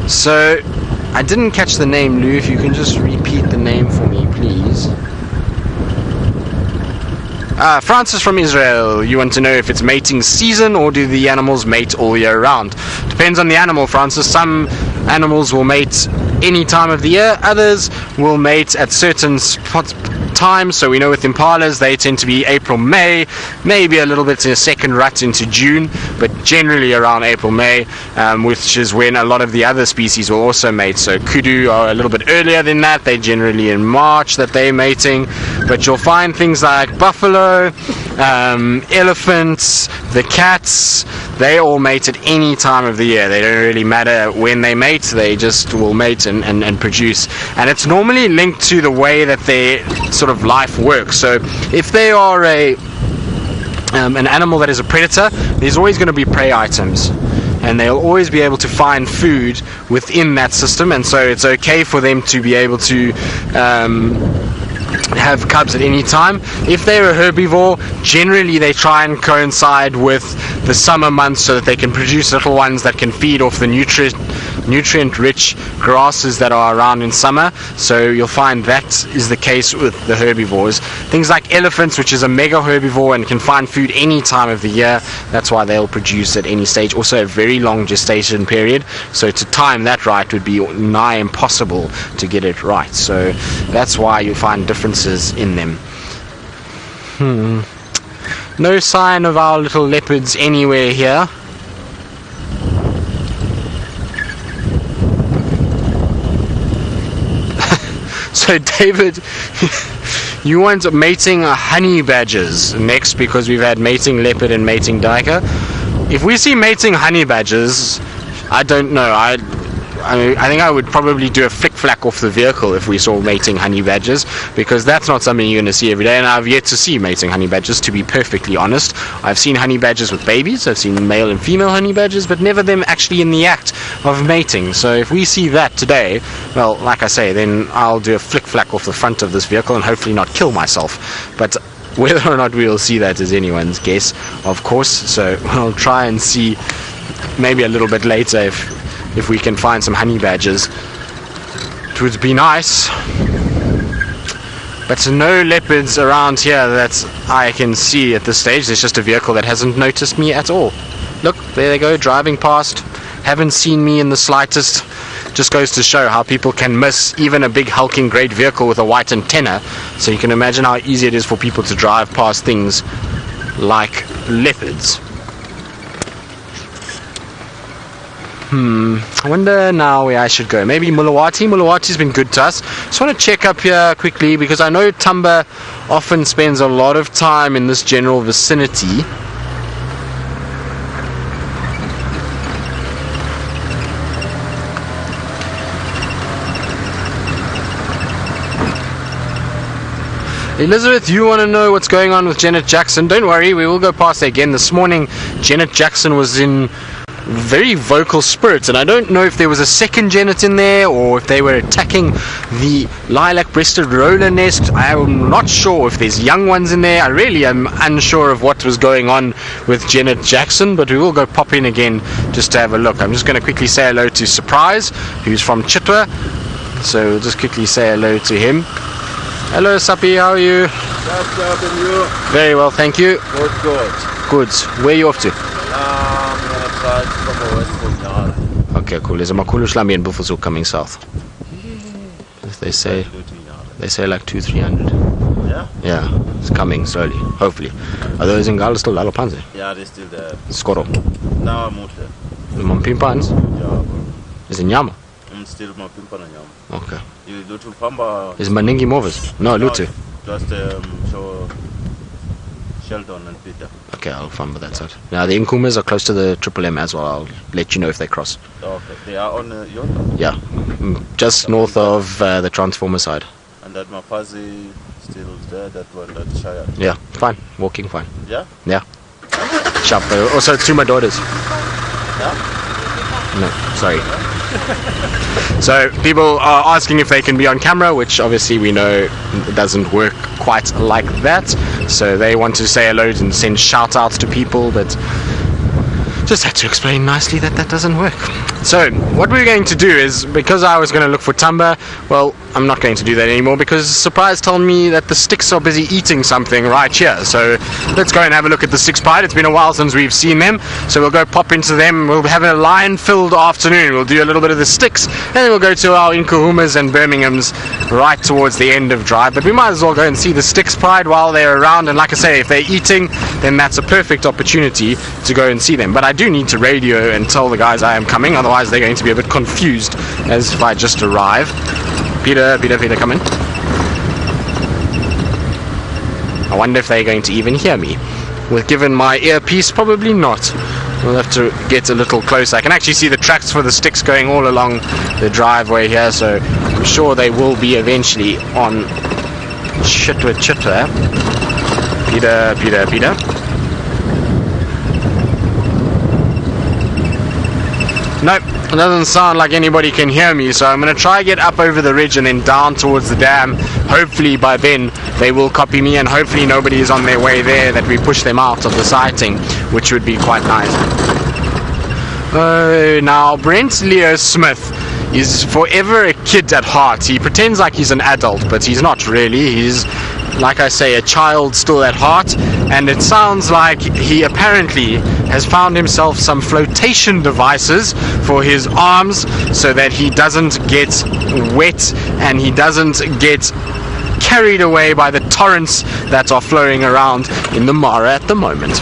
So I didn't catch the name, Lou, if you can just repeat the name for me, please. Francis from Israel, you want to know if it's mating season or do the animals mate all year round? Depends on the animal, Francis. Some animals will mate any time of the year, others will mate at certain times. So we know with impalas they tend to be April, May, maybe a little bit in a second rut into June, but generally around April, May, which is when a lot of the other species will also mate. So kudu are a little bit earlier than that. They're generally in March that they're mating, but you'll find things like buffalo, elephants, the cats, they all mate at any time of the year. They don't really matter when they mate, they just will mate and produce. And it's normally linked to the way that their sort of life works. So if they are an animal that is a predator, there's always going to be prey items, and they'll always be able to find food within that system, and so it's okay for them to be able to have cubs at any time. If they're a herbivore, generally they try and coincide with the summer months so that they can produce little ones that can feed off the nutrient-rich grasses that are around in summer. So you'll find that is the case with the herbivores. Things like elephants, which is a mega herbivore and can find food any time of the year, that's why they'll produce at any stage. Also a very long gestation period, so to time that right would be nigh impossible to get it right. So that's why you find differences in them. No sign of our little leopards anywhere here. So David, you want mating honey badgers next, because we've had mating leopard and mating duiker. If we see mating honey badgers, I don't know. I think I would probably do a flick-flack off the vehicle if we saw mating honey badgers, because that's not something you're going to see every day, and I've yet to see mating honey badgers, to be perfectly honest. I've seen honey badgers with babies, I've seen male and female honey badgers, but never them actually in the act of mating. So if we see that today, well, like I say, then I'll do a flick-flack off the front of this vehicle and hopefully not kill myself. But whether or not we'll see that is anyone's guess, of course, so we'll try and see maybe a little bit later if we can find some honey badgers. It would be nice, but no leopards around here that I can see at this stage. There's just a vehicle that hasn't noticed me at all. Look, there they go, driving past, haven't seen me in the slightest. Just goes to show how people can miss even a big hulking great vehicle with a white antenna. So you can imagine how easy it is for people to drive past things like leopards. I wonder now where I should go. Maybe Mulawati. Mulawati's been good to us. Just want to check up here quickly, because I know Tumba often spends a lot of time in this general vicinity. Elizabeth, you want to know what's going on with Janet Jackson? Don't worry, we will go past there again. This morning, Janet Jackson was in very vocal spirits, and I don't know if there was a second genet in there or if they were attacking the lilac-breasted roller nest. I'm not sure if there's young ones in there. I really am unsure of what was going on with Janet Jackson, but we will go pop in again just to have a look. I'm just going to quickly say hello to Surprise, who's from Chitwa, so we'll just quickly say hello to him. Hello Sabi, how are you?
And you?
Very well, thank you.
Good.
Good. Where are you off to?
I'm going to try to come west for Nyala.
Okay, cool. There's a Makulu Shlambi and Buffalo coming south. They say like 200-300.
Yeah?
Yeah, it's coming slowly, hopefully. Are those in Gala still Lalopanze?
Yeah, they're still there.
Skoro.
Now I'm out there.
The Mampimpans?
Yeah, bro.
Is it Nyama?
I'm still my pimp on Nyama.
Okay.
You do to Pamba?
Is Maningi Movers? No, Lutu.
Just so Sheldon and Peter.
Okay, I'll find that side. Now the Inkumas are close to the Triple M as well. I'll let you know if they cross.
Okay, they are on Yonda?
Yeah, just north of the Transformer side.
And that Mapazi still there, that one, that Shire?
Yeah, fine. Walking fine.
Yeah?
Yeah. Sharp. Also, to my daughters.
Yeah?
No, sorry. So people are asking if they can be on camera, which obviously we know doesn't work quite like that. So they want to say hello and send shout outs to people, but just had to explain nicely that that doesn't work. So what we're going to do is, because I was going to look for Tumba, well, I'm not going to do that anymore because Surprise told me that the Styx are busy eating something right here. So let's go and have a look at the Styx Pride. It's been a while since we've seen them, so we'll go pop into them. We'll have a lion-filled afternoon. We'll do a little bit of the Styx, and then we'll go to our Inkahumas and Birminghams right towards the end of drive. But we might as well go and see the Styx Pride while they're around, and like I say, if they're eating, then that's a perfect opportunity to go and see them. But I do need to radio and tell the guys I am coming, otherwise they're going to be a bit confused as if I just arrive. Peter, come in. I wonder if they're going to even hear me. With given my earpiece, probably not. We'll have to get a little closer. I can actually see the tracks for the Styx going all along the driveway here, so I'm sure they will be eventually on Chitwa. Peter. Nope, it doesn't sound like anybody can hear me, so I'm going to try get up over the ridge and then down towards the dam. Hopefully by then they will copy me, and hopefully nobody is on their way there, that we push them out of the sighting, which would be quite nice. Now Brent Leo Smith is forever a kid at heart. He pretends like he's an adult, but he's not really. He's, like I say, a child still at heart, and it sounds like he apparently has found himself some flotation devices for his arms so that he doesn't get wet and he doesn't get carried away by the torrents that are flowing around in the Mara at the moment.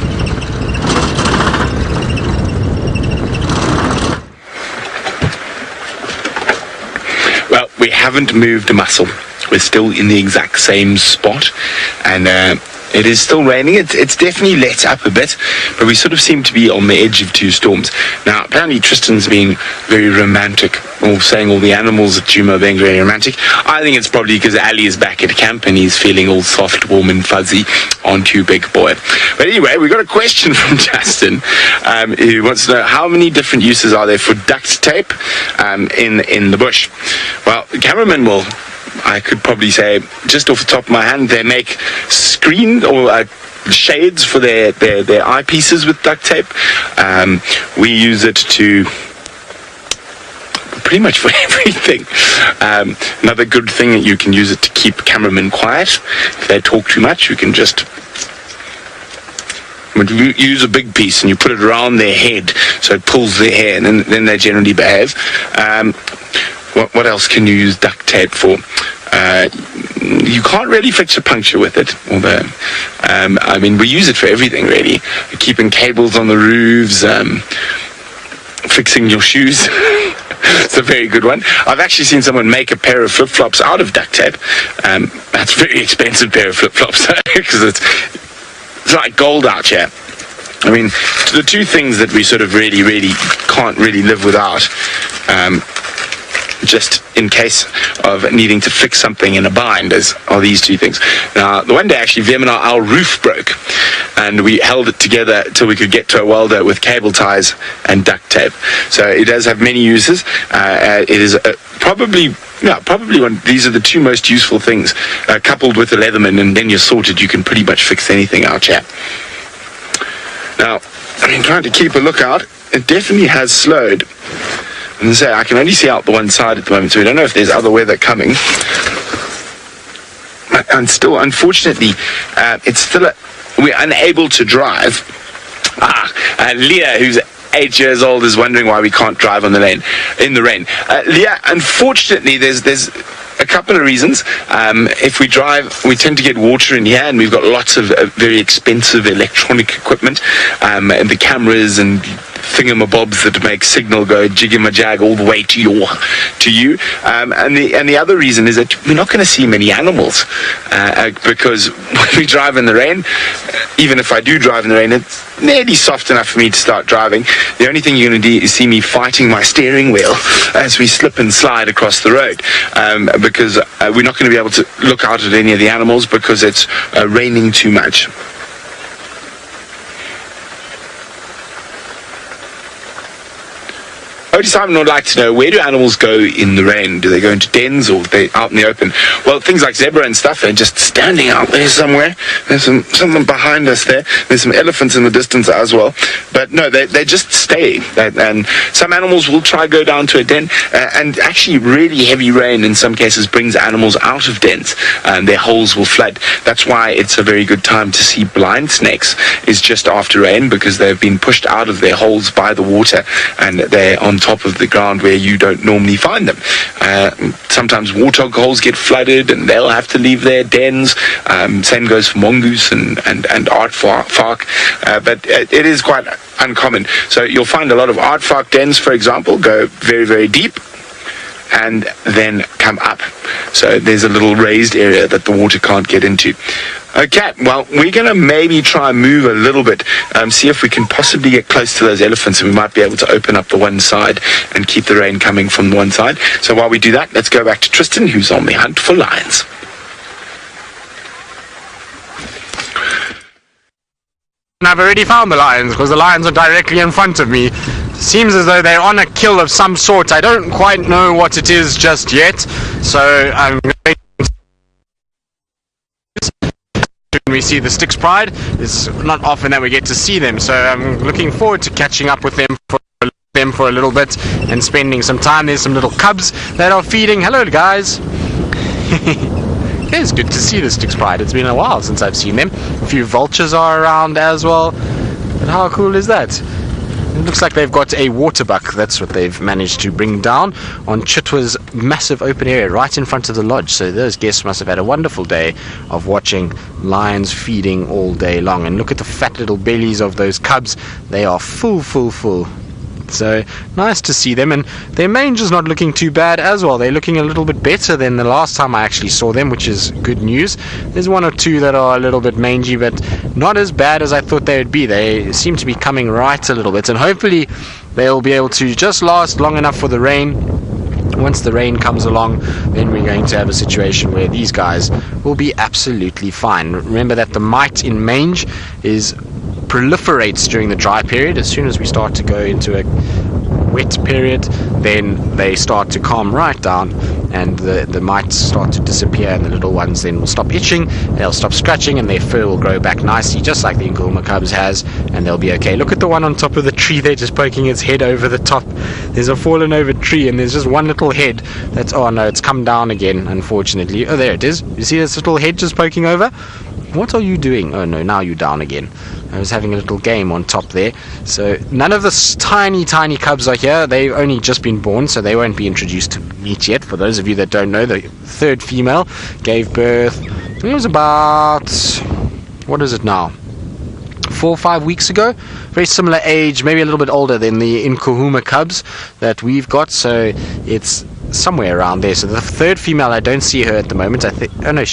Well, we haven't moved a muscle. We're still in the exact same spot, and it is still raining. It's definitely let up a bit, but we sort of seem to be on the edge of two storms. Now, apparently Tristan's being very romantic, or saying all the animals at Djuma are being very romantic. I think it's probably because Ali is back at camp and he's feeling all soft, warm and fuzzy. Aren't you, big boy? But anyway, we got a question from Justin, who wants to know how many different uses are there for duct tape in the bush. Well, the cameraman will... I could probably say, just off the top of my hand, they make screen or shades for their eyepieces with duct tape. We use it to pretty much for everything. Another good thing that you can use it to keep cameramen quiet. If they talk too much, you can just use a big piece and you put it around their head so it pulls their hair, and then they generally behave. What else can you use duct tape for? You can't really fix a puncture with it, although I mean, we use it for everything really. Keeping cables on the roofs, fixing your shoes. It's a very good one. I've actually seen someone make a pair of flip-flops out of duct tape. That's a very expensive pair of flip-flops because it's like gold out here. I mean, the two things that we sort of really can't really live without, just in case of needing to fix something in a bind, are these two things. Now, the one day actually, our roof broke, and we held it together till we could get to a welder with cable ties and duct tape. So it does have many uses. It is probably one. These are the two most useful things, coupled with the Leatherman, and then you're sorted. You can pretty much fix anything out here. Now, I've been trying to keep a lookout. It definitely has slowed. And so I can only see out the one side at the moment, so we don't know if there's other weather coming. And still, unfortunately, we're unable to drive. Leah, who's 8 years old, is wondering why we can't drive in the rain. Leah, unfortunately, there's a couple of reasons. If we drive, we tend to get water in here, and we've got lots of very expensive electronic equipment, and the cameras and thingamabobs that make signal go jiggy-majag all the way to you. And the other reason is that we're not going to see many animals, because when we drive in the rain, even if I do drive in the rain, it's nearly soft enough for me to start driving. The only thing you're going to do is see me fighting my steering wheel as we slip and slide across the road, because we're not going to be able to look out at any of the animals because it's raining too much. Otis Simon would like to know, where do animals go in the rain? Do they go into dens, or are they out in the open? Well, things like zebra and stuff are just standing out there somewhere. There's something behind us there. There's some elephants in the distance as well. But no, they just stay. And some animals will try to go down to a den. And actually, really heavy rain in some cases brings animals out of dens, and their holes will flood. That's why it's a very good time to see blind snakes, is just after rain, because they've been pushed out of their holes by the water, and they're on top of the ground where you don't normally find them. Sometimes warthog holes get flooded and they'll have to leave their dens. Same goes for mongoose and aardvark, but it is quite uncommon. So you'll find a lot of aardvark dens, for example, go very, very deep and then come up. So there's a little raised area that the water can't get into. Okay, well, we're going to maybe try and move a little bit, see if we can possibly get close to those elephants, and we might be able to open up the one side and keep the rain coming from the one side. So while we do that, let's go back to Tristan, who's on the hunt for lions.
I've already found the lions, because the lions are directly in front of me. Seems as though they're on a kill of some sort. I don't quite know what it is just yet, so I'm going to... When we see the Styx Pride, it's not often that we get to see them, so I'm looking forward to catching up with them for a little bit and spending some time. There's some little cubs that are feeding. Hello, guys. It's good to see the Styx Pride. It's been a while since I've seen them. A few vultures are around as well. But how cool is that? It looks like they've got a waterbuck. That's what they've managed to bring down on Chitwa's massive open area right in front of the lodge. So those guests must have had a wonderful day of watching lions feeding all day long. And look at the fat little bellies of those cubs. They are full. So nice to see them, and their mange is not looking too bad as well. They're looking a little bit better than the last time I actually saw them, which is good news. There's one or two that are a little bit mangy, but not as bad as I thought they would be. They seem to be coming right a little bit, and hopefully they'll be able to just last long enough for the rain. Once the rain comes along, then we're going to have a situation where these guys will be absolutely fine. Remember that the mite in mange proliferates during the dry period. As soon as we start to go into a wet period, then they start to calm right down, and the mites start to disappear, and the little ones then will stop itching, they'll stop scratching, and their fur will grow back nicely, just like the Angama cubs has, and they'll be okay. Look at the one on top of the tree there, just poking its head over the top. There's a fallen over tree, and there's just one little head that's, oh no, it's come down again, unfortunately. Oh, there it is. You see this little head just poking over? What are you doing? Oh no, now you're down again. I was having a little game on top there. So none of the tiny cubs are here. They've only just been born, so they won't be introduced to meat yet. For those of you that don't know, the third female gave birth, it was about, what is it now, 4 or 5 weeks ago. Very similar age, maybe a little bit older than the Angama cubs that we've got, so it's somewhere around there. So the third female, I don't see her at the moment. I think, oh no,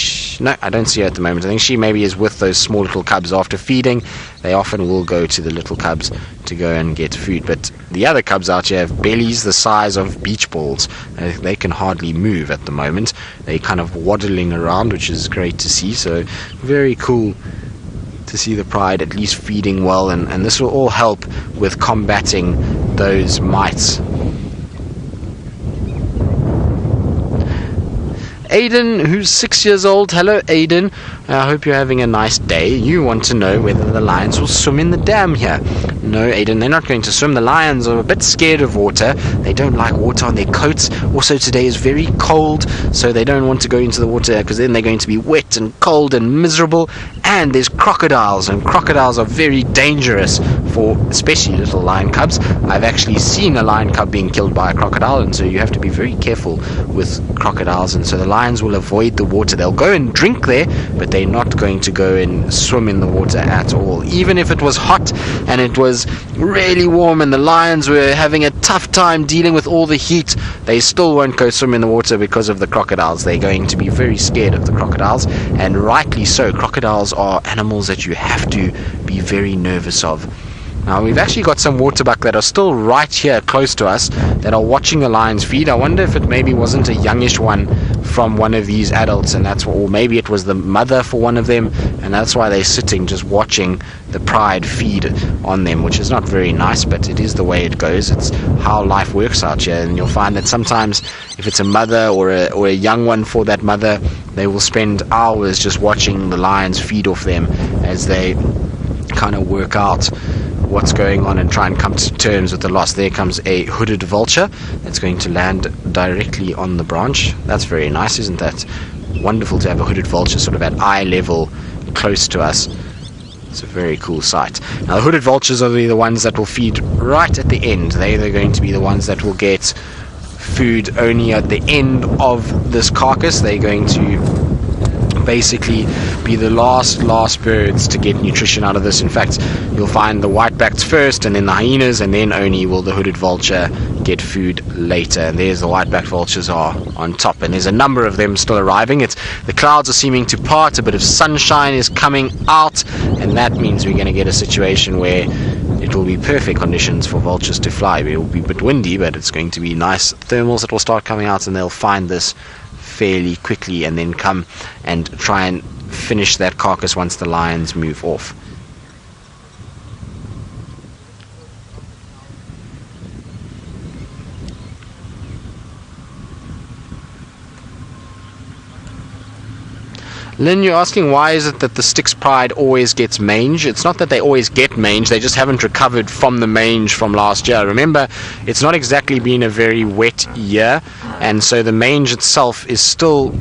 no, I don't see her at the moment. I think she maybe is with those small little cubs after feeding. They often will go to the little cubs to go and get food, but the other cubs out here have bellies the size of beach balls. They can hardly move at the moment. They're kind of waddling around, which is great to see. So very cool to to see the pride at least feeding well, and this will all help with combating those mites. Aiden, who's 6 years old. Hello, Aiden. I hope you're having a nice day. You want to know whether the lions will swim in the dam here. No, Aiden, they're not going to swim. The lions are a bit scared of water. They don't like water on their coats. Also, today is very cold, so they don't want to go into the water because then they're going to be wet and cold and miserable. And there's crocodiles, and crocodiles are very dangerous for especially little lion cubs. I've actually seen a lion cub being killed by a crocodile, and so you have to be very careful with crocodiles. And so the lions will avoid the water. They'll go and drink there, but they're not going to go and swim in the water at all. Even if it was hot and it was really warm and the lions were having a tough time dealing with all the heat, they still won't go swim in the water because of the crocodiles. They're going to be very scared of the crocodiles, and rightly so. Crocodiles are animals that you have to be very nervous of. Now, we've actually got some waterbuck that are still right here close to us that are watching the lions feed. I wonder if it maybe wasn't a youngish one from one of these adults, and that's what, or maybe it was the mother for one of them, and that's why they're sitting just watching the pride feed on them, which is not very nice, but it is the way it goes. It's how life works out here, and you'll find that sometimes if it's a mother or a young one for that mother, they will spend hours just watching the lions feed off them as they kind of work out what's going on and try and come to terms with the loss. There comes a hooded vulture that's going to land directly on the branch. That's very nice, isn't that? Wonderful to have a hooded vulture sort of at eye level close to us. It's a very cool sight. Now, the hooded vultures are the ones that will feed right at the end. They're going to be the ones that will get food only at the end of this carcass. They're going to basically be the last birds to get nutrition out of this. In fact, you'll find the whitebacks first, and then the hyenas, and then only will the hooded vulture get food later. And there's the whiteback vultures are on top, and there's a number of them still arriving. The clouds are seeming to part, a bit of sunshine is coming out, and that means we're going to get a situation where it will be perfect conditions for vultures to fly. It will be a bit windy, but it's going to be nice thermals that will start coming out, and they'll find this fairly quickly and then come and try and finish that carcass once the lions move off. Lynn, you're asking why is it that the Styx Pride always gets mange? It's not that they always get mange, they just haven't recovered from the mange from last year. Remember, it's not exactly been a very wet year, and so the mange itself is still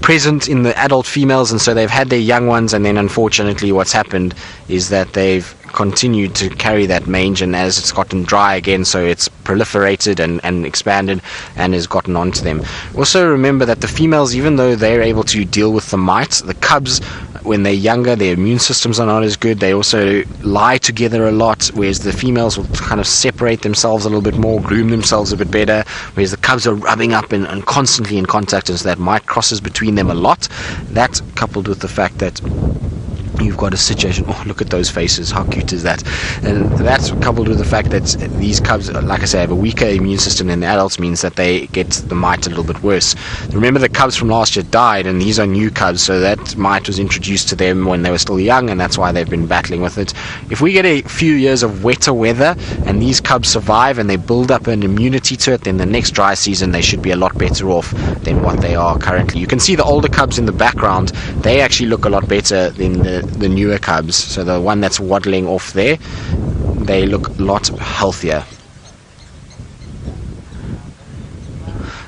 present in the adult females, and so they've had their young ones, and then unfortunately what's happened is that they've continued to carry that mange, and as it's gotten dry again, so it's proliferated and expanded and has gotten onto them. Also remember that the females, even though they're able to deal with the mites, the cubs, when they're younger, their immune systems are not as good. They also lie together a lot, whereas the females will kind of separate themselves a little bit more, groom themselves a bit better, whereas the cubs are rubbing up and constantly in contact, and so that mite crosses between them a lot. That, coupled with the fact that you've got a situation, oh look at those faces, how cute is that, and that's coupled with the fact that these cubs, like I say, have a weaker immune system than the adults, means that they get the mite a little bit worse. Remember, the cubs from last year died, and these are new cubs, so that mite was introduced to them when they were still young, and that's why they've been battling with it. If we get a few years of wetter weather and these cubs survive and they build up an immunity to it, then the next dry season they should be a lot better off than what they are currently. You can see the older cubs in the background, they actually look a lot better than the newer cubs. So the one that's waddling off there, they look a lot healthier.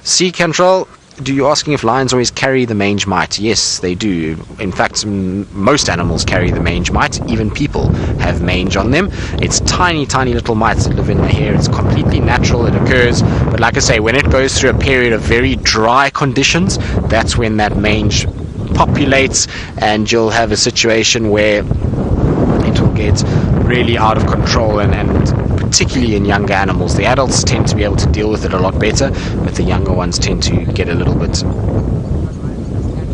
Sea Control, do you asking if lions always carry the mange mite? Yes, they do. In fact, most animals carry the mange mite. Even people have mange on them. It's tiny little mites that live in the hair. It's completely natural, it occurs, but like I say, when it goes through a period of very dry conditions, that's when that mange populates, and you'll have a situation where it will get really out of control, and particularly in younger animals. The adults tend to be able to deal with it a lot better, but the younger ones tend to get a little bit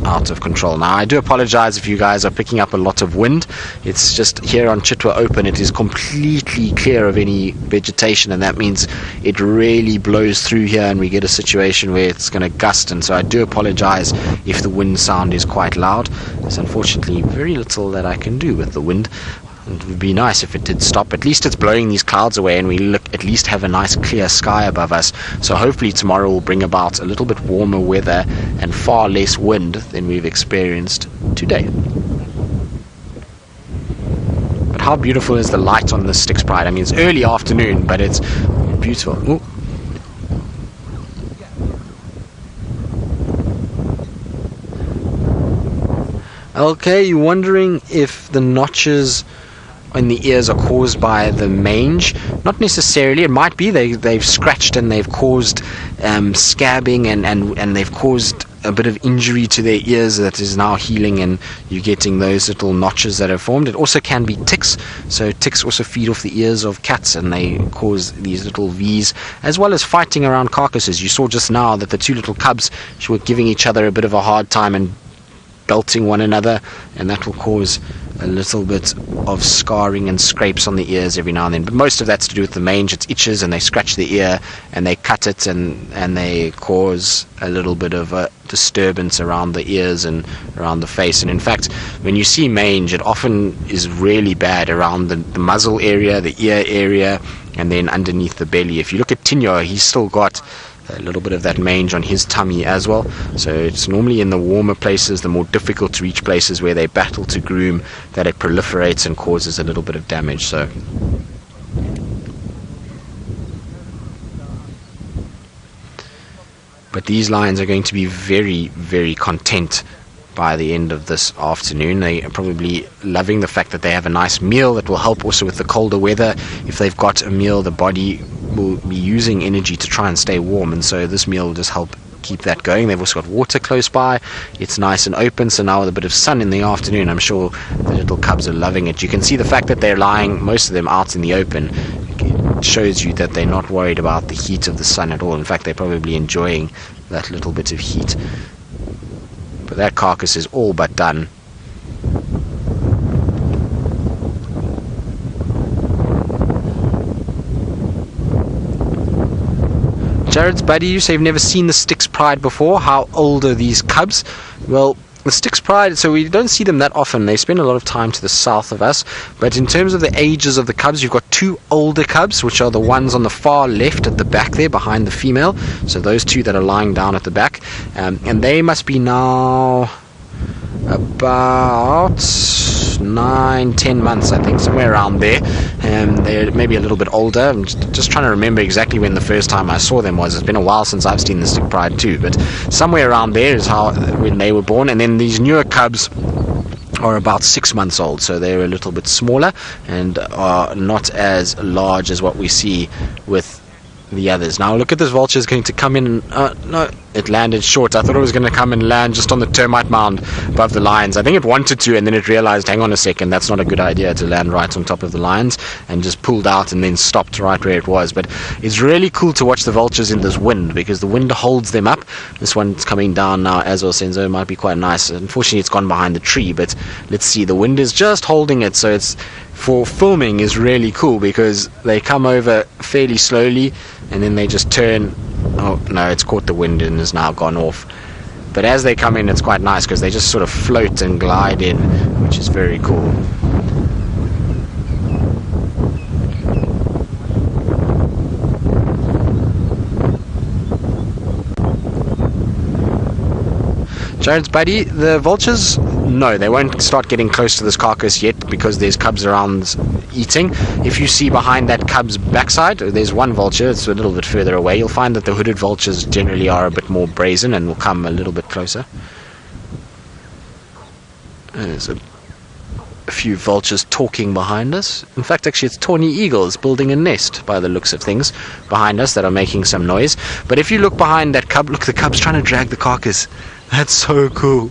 out of control. Now, I do apologize if you guys are picking up a lot of wind. It's just here on Chitwa Open, it is completely clear of any vegetation, and that means it really blows through here and we get a situation where it's going to gust. And so I do apologize if the wind sound is quite loud. There's unfortunately very little that I can do with the wind. It would be nice if it did stop. At least it's blowing these clouds away and we at least have a nice clear sky above us. So hopefully tomorrow will bring about a little bit warmer weather and far less wind than we've experienced today. But how beautiful is the light on the Styx Pride? I mean, it's early afternoon, but it's beautiful. Ooh. Okay, you're wondering if the notches in the ears are caused by the mange. Not necessarily. It might be they've scratched and they've caused scabbing and they've caused a bit of injury to their ears that is now healing, and you're getting those little notches that have formed. It also can be ticks. So ticks also feed off the ears of cats and they cause these little V's, as well as fighting around carcasses. You saw just now that the two little cubs were giving each other a bit of a hard time and belting one another, and that will cause a little bit of scarring and scrapes on the ears every now and then. But most of that's to do with the mange. It itches and they scratch the ear and they cut it and they cause a little bit of a disturbance around the ears and around the face. And in fact, when you see mange, it often is really bad around the muzzle area, the ear area, and then underneath the belly. If you look at Tinyo, he's still got a little bit of that mange on his tummy as well. So it's normally in the warmer places, the more difficult to reach places where they battle to groom, that it proliferates and causes a little bit of damage. So but these lions are going to be very, very content by the end of this afternoon. They are probably loving the fact that they have a nice meal that will help also with the colder weather. If they've got a meal, the body will be using energy to try and stay warm, and so this meal will just help keep that going. They've also got water close by. It's nice and open, so now with a bit of sun in the afternoon, I'm sure the little cubs are loving it. You can see the fact that they're lying, most of them, out in the open. It shows you that they're not worried about the heat of the sun at all. In fact, they're probably enjoying that little bit of heat. But that carcass is all but done. Jared's buddy, you say you've never seen the Styx Pride before. How old are these cubs? Well, the Styx Pride, so we don't see them that often. They spend a lot of time to the south of us. But in terms of the ages of the cubs, you've got two older cubs, which are the ones on the far left at the back there, behind the female. So those two that are lying down at the back. And they must be now about 9-10 months, I think, somewhere around there. They're maybe a little bit older. I'm just trying to remember exactly when the first time I saw them was. It's been a while since I've seen the Styx Pride too, but somewhere around there is how when they were born. And then these newer cubs are about 6 months old, so they're a little bit smaller and are not as large as what we see with the others. Now look at this vulture is going to come in and no, it landed short. I thought it was going to come and land just on the termite mound above the lions. I think it wanted to, and then it realized, hang on a second, that's not a good idea to land right on top of the lions, and just pulled out and then stopped right where it was. But it's really cool to watch the vultures in this wind, because the wind holds them up. This one's coming down now as well, Senzo. It might be quite nice. Unfortunately, it's gone behind the tree, but let's see. The wind is just holding it, so it's for filming is really cool, because they come over fairly slowly and then they just turn. Oh no, it's caught the wind and is now gone off. But as they come in, it's quite nice because they just sort of float and glide in, which is very cool. Jared's buddy, the vultures, no, they won't start getting close to this carcass yet because there's cubs around eating. If you see behind that cub's backside, there's one vulture, it's a little bit further away. You'll find that the hooded vultures generally are a bit more brazen and will come a little bit closer. There's a few vultures talking behind us. In fact, actually, it's tawny eagles building a nest by the looks of things behind us that are making some noise. But if you look behind that cub, look, the cub's trying to drag the carcass. That's so cool.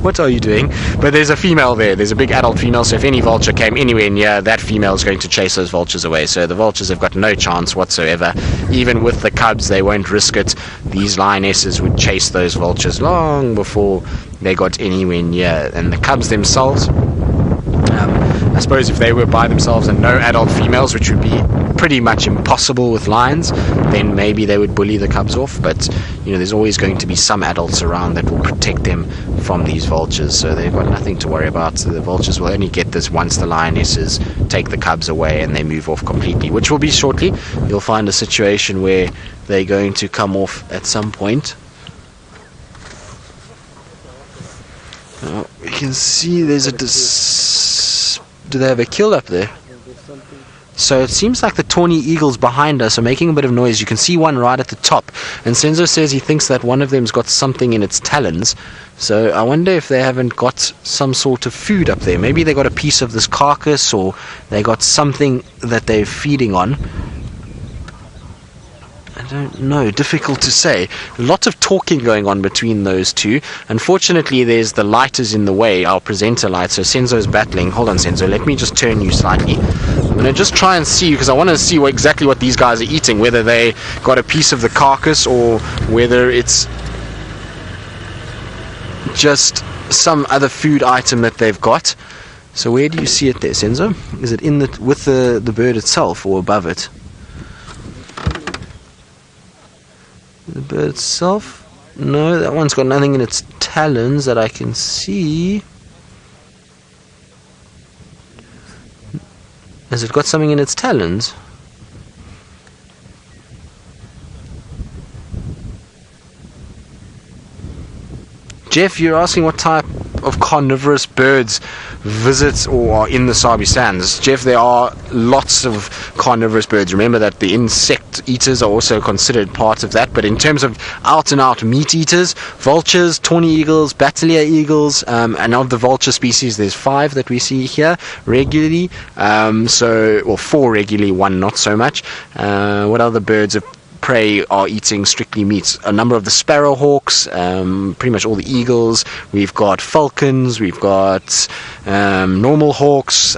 What are you doing? But there's a female there. There's a big adult female, so if any vulture came anywhere near, that female is going to chase those vultures away. So the vultures have got no chance whatsoever. Even with the cubs, they won't risk it. These lionesses would chase those vultures long before they got anywhere near. And the cubs themselves, I suppose if they were by themselves and no adult females, which would be pretty much impossible with lions, then maybe they would bully the cubs off. But there's always going to be some adults around that will protect them from these vultures, so they've got nothing to worry about. So the vultures will only get this once the lionesses take the cubs away and they move off completely, which will be shortly. You'll find a situation where they're going to come off at some point. You can see there's a do they have a kill up there? So it seems like the tawny eagles behind us are making a bit of noise. You can see one right at the top, and Senzo says he thinks that one of them's got something in its talons. So I wonder if they haven't got some sort of food up there. Maybe they got a piece of this carcass, or they got something that they're feeding on. I don't know, difficult to say. A lot of talking going on between those two. Unfortunately, there's the light is in the way, our presenter light, so Senzo's battling. Hold on, Senzo, let me just turn you slightly. I'm going to just try and see, because I want to see exactly what these guys are eating, whether they got a piece of the carcass or whether it's just some other food item that they've got. So where do you see it there, Senzo? Is it in with the bird itself or above it? The bird itself? No, that one's got nothing in its talons that I can see. Has it got something in its talons? Jeff, you're asking what type of carnivorous birds visit or are in the Sabi Sands. Jeff, there are lots of carnivorous birds. Remember that the insect eaters are also considered part of that. But in terms of out and out meat eaters, vultures, tawny eagles, battalier eagles, and of the vulture species, there's 5 that we see here regularly. 4 regularly, 1 not so much. What other birds of prey are eating strictly meat? A number of the sparrowhawks, pretty much all the eagles. We've got falcons, we've got normal hawks,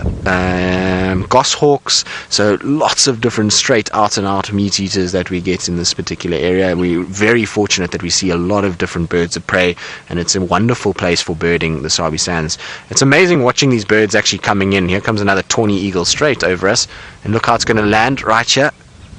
goshawks. So lots of different straight out and out meat eaters that we get in this particular area. We're very fortunate that we see a lot of different birds of prey, and it's a wonderful place for birding, the Sabi Sands. It's amazing watching these birds actually coming in. Here comes another tawny eagle straight over us, and look how it's going to land right here.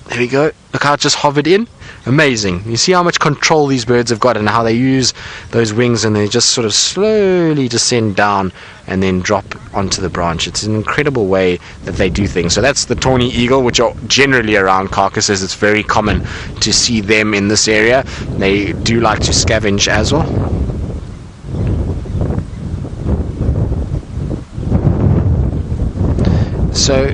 There we go. Look how it just hovered in. Amazing. You see how much control these birds have got and how they use those wings, and they just sort of slowly descend down and then drop onto the branch. It's an incredible way that they do things. So that's the tawny eagle, which are generally around carcasses. It's very common to see them in this area. They do like to scavenge as well. So,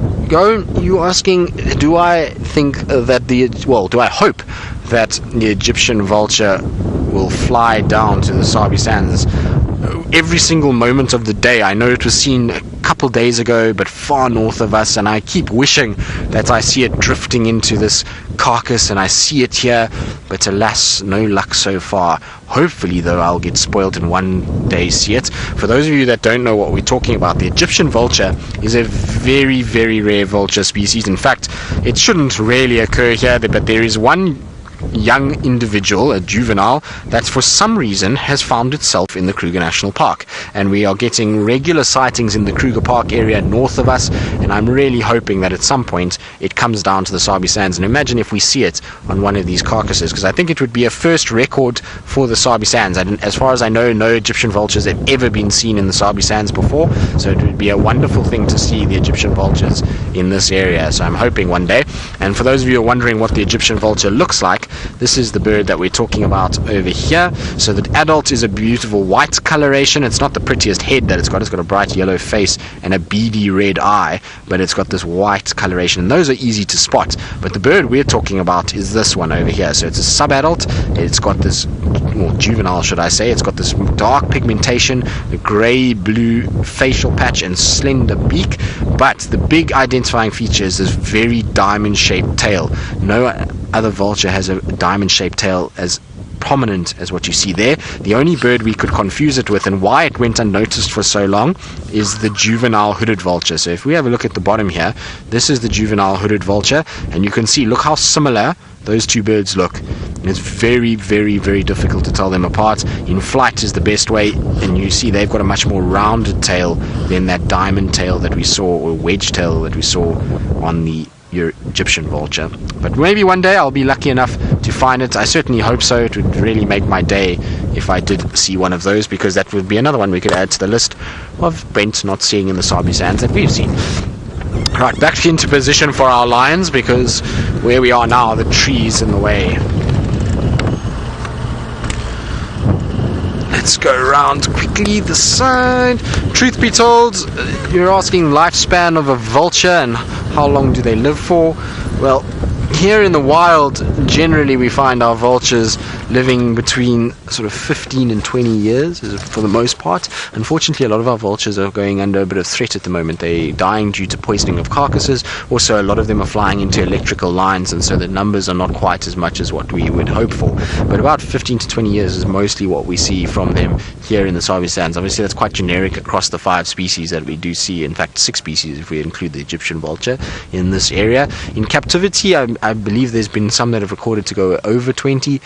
you asking, do I think that do I hope that the Egyptian vulture will fly down to the Sabi Sands every single moment of the day? I know it was seen a couple days ago, but far north of us, and I keep wishing that I see it drifting into this carcass, and I see it here, but alas, no luck so far. Hopefully, though, I'll get spoiled and one day see it. For those of you that don't know what we're talking about, the Egyptian vulture is a very, very rare vulture species. In fact, it shouldn't really occur here, but there is one young individual, a juvenile, that for some reason has found itself in the Kruger National Park, and we are getting regular sightings in the Kruger Park area north of us, and I'm really hoping that at some point it comes down to the Sabi Sands. And imagine if we see it on one of these carcasses, because I think it would be a first record for the Sabi Sands. And as far as I know, no Egyptian vultures have ever been seen in the Sabi Sands before, so it would be a wonderful thing to see the Egyptian vultures in this area. So I'm hoping one day. And for those of you who are wondering what the Egyptian vulture looks like, this is the bird that we're talking about over here. So the adult is a beautiful white coloration. It's not the prettiest head that it's got. It's got a bright yellow face and a beady red eye, but it's got this white coloration, and those are easy to spot. But the bird we're talking about is this one over here. So it's a sub-adult. It's got this, or juvenile should I say, it's got this dark pigmentation, a grey-blue facial patch and slender beak, but the big identifying feature is this very diamond-shaped tail. No other vulture has a diamond-shaped tail as prominent as what you see there. The only bird we could confuse it with, and why it went unnoticed for so long, is the juvenile hooded vulture. So if we have a look at the bottom here, this is the juvenile hooded vulture, and you can see, look how similar those two birds look. it's very, very, very difficult to tell them apart. In flight is the best way, and you see they've got a much more rounded tail than that diamond tail that we saw, or wedge tail that we saw on the Egyptian vulture. But maybe one day I'll be lucky enough to find it. I certainly hope so. It would really make my day if I did see one of those, because that would be another one we could add to the list of Brent not seeing in the Sabi sands that we've seen. Right, back into position for our lions, because where we are now, the tree's in the way. Let's go around quickly the side. Truth be told, you're asking lifespan of a vulture and how long do they live for? Well, here in the wild, generally we find our vultures living between sort of 15 and 20 years for the most part. Unfortunately, a lot of our vultures are going under a bit of threat at the moment. They're dying due to poisoning of carcasses. Also, a lot of them are flying into electrical lines, and so the numbers are not quite as much as what we would hope for. But about 15 to 20 years is mostly what we see from them here in the Sabi sands. Obviously, that's quite generic across the 5 species that we do see. In fact, 6 species if we include the Egyptian vulture in this area. In captivity, I believe there's been some that have recorded to go over 20,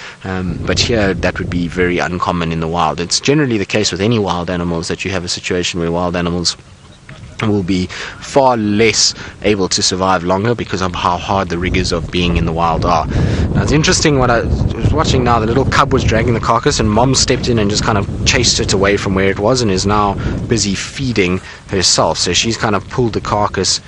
but here that would be very uncommon in the wild. It's generally the case with any wild animals that you have a situation where wild animals will be far less able to survive longer because of how hard the rigors of being in the wild are. Now, it's interesting, what I was watching now, the little cub was dragging the carcass and Mom stepped in and just kind of chased it away from where it was and is now busy feeding herself. So she's kind of pulled the carcass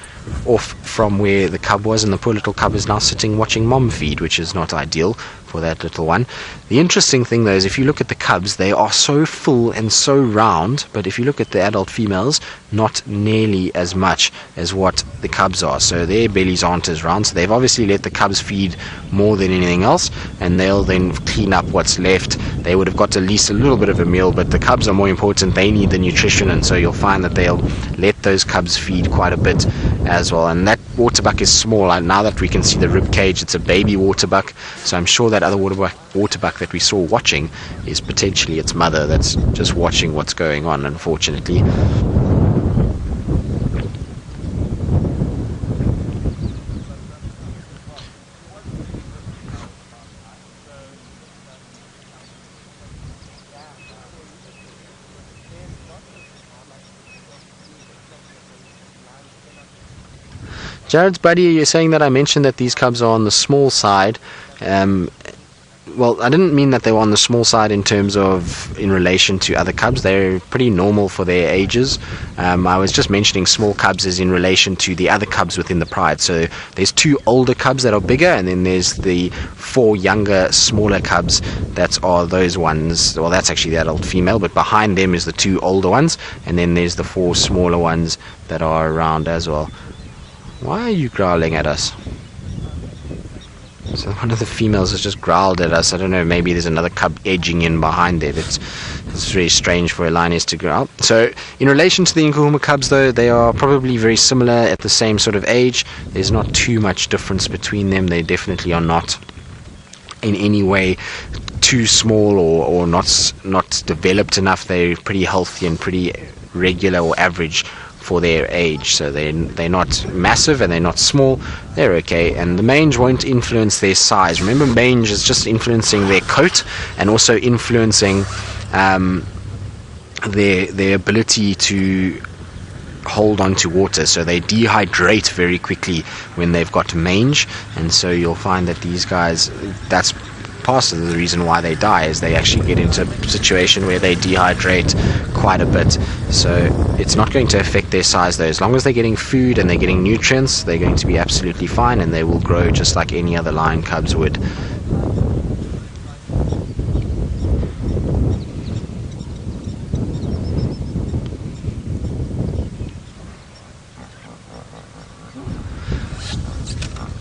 off from where the cub was, and the poor little cub is now sitting watching Mom feed, which is not ideal for that little one. The interesting thing though is if you look at the cubs, they are so full and so round, but if you look at the adult females, not nearly as much as what the cubs are. So their bellies aren't as round, so they've obviously let the cubs feed more than anything else, and they'll then clean up what's left. They would have got at least a little bit of a meal, but the cubs are more important. They need the nutrition, and so you'll find that they'll let those cubs feed quite a bit as well. And that waterbuck is small, and now that we can see the rib cage, it's a baby waterbuck, so I'm sure that other waterbuck that we saw watching is potentially its mother that's just watching what's going on, unfortunately. Jared's buddy, you're saying that I mentioned that these cubs are on the small side. Well, I didn't mean that they were on the small side in terms of in relation to other cubs. They're pretty normal for their ages. I was just mentioning small cubs as in relation to the other cubs within the pride. So there's 2 older cubs that are bigger, and then there's the 4 younger, smaller cubs that are those ones. Well, that's actually the adult female, but behind them is the 2 older ones, and then there's the 4 smaller ones that are around as well. Why are you growling at us? So one of the females has just growled at us. I don't know, maybe there's another cub edging in behind it. It's very strange for a lioness to growl. So in relation to the Nkuhuma cubs though, they are probably very similar at the same sort of age. There's not too much difference between them. They definitely are not in any way too small or not developed enough. They're pretty healthy and pretty regular or average for their age, so they're not massive and they're not small. They're okay, and the mange won't influence their size. Remember, mange is just influencing their coat and also influencing their ability to hold on to water. So they dehydrate very quickly when they've got mange, and so you'll find that these guys, that's part of the reason why they die, is they actually get into a situation where they dehydrate quite a bit. So it's not going to affect their size though. As long as they're getting food and they're getting nutrients, they're going to be absolutely fine, and they will grow just like any other lion cubs would.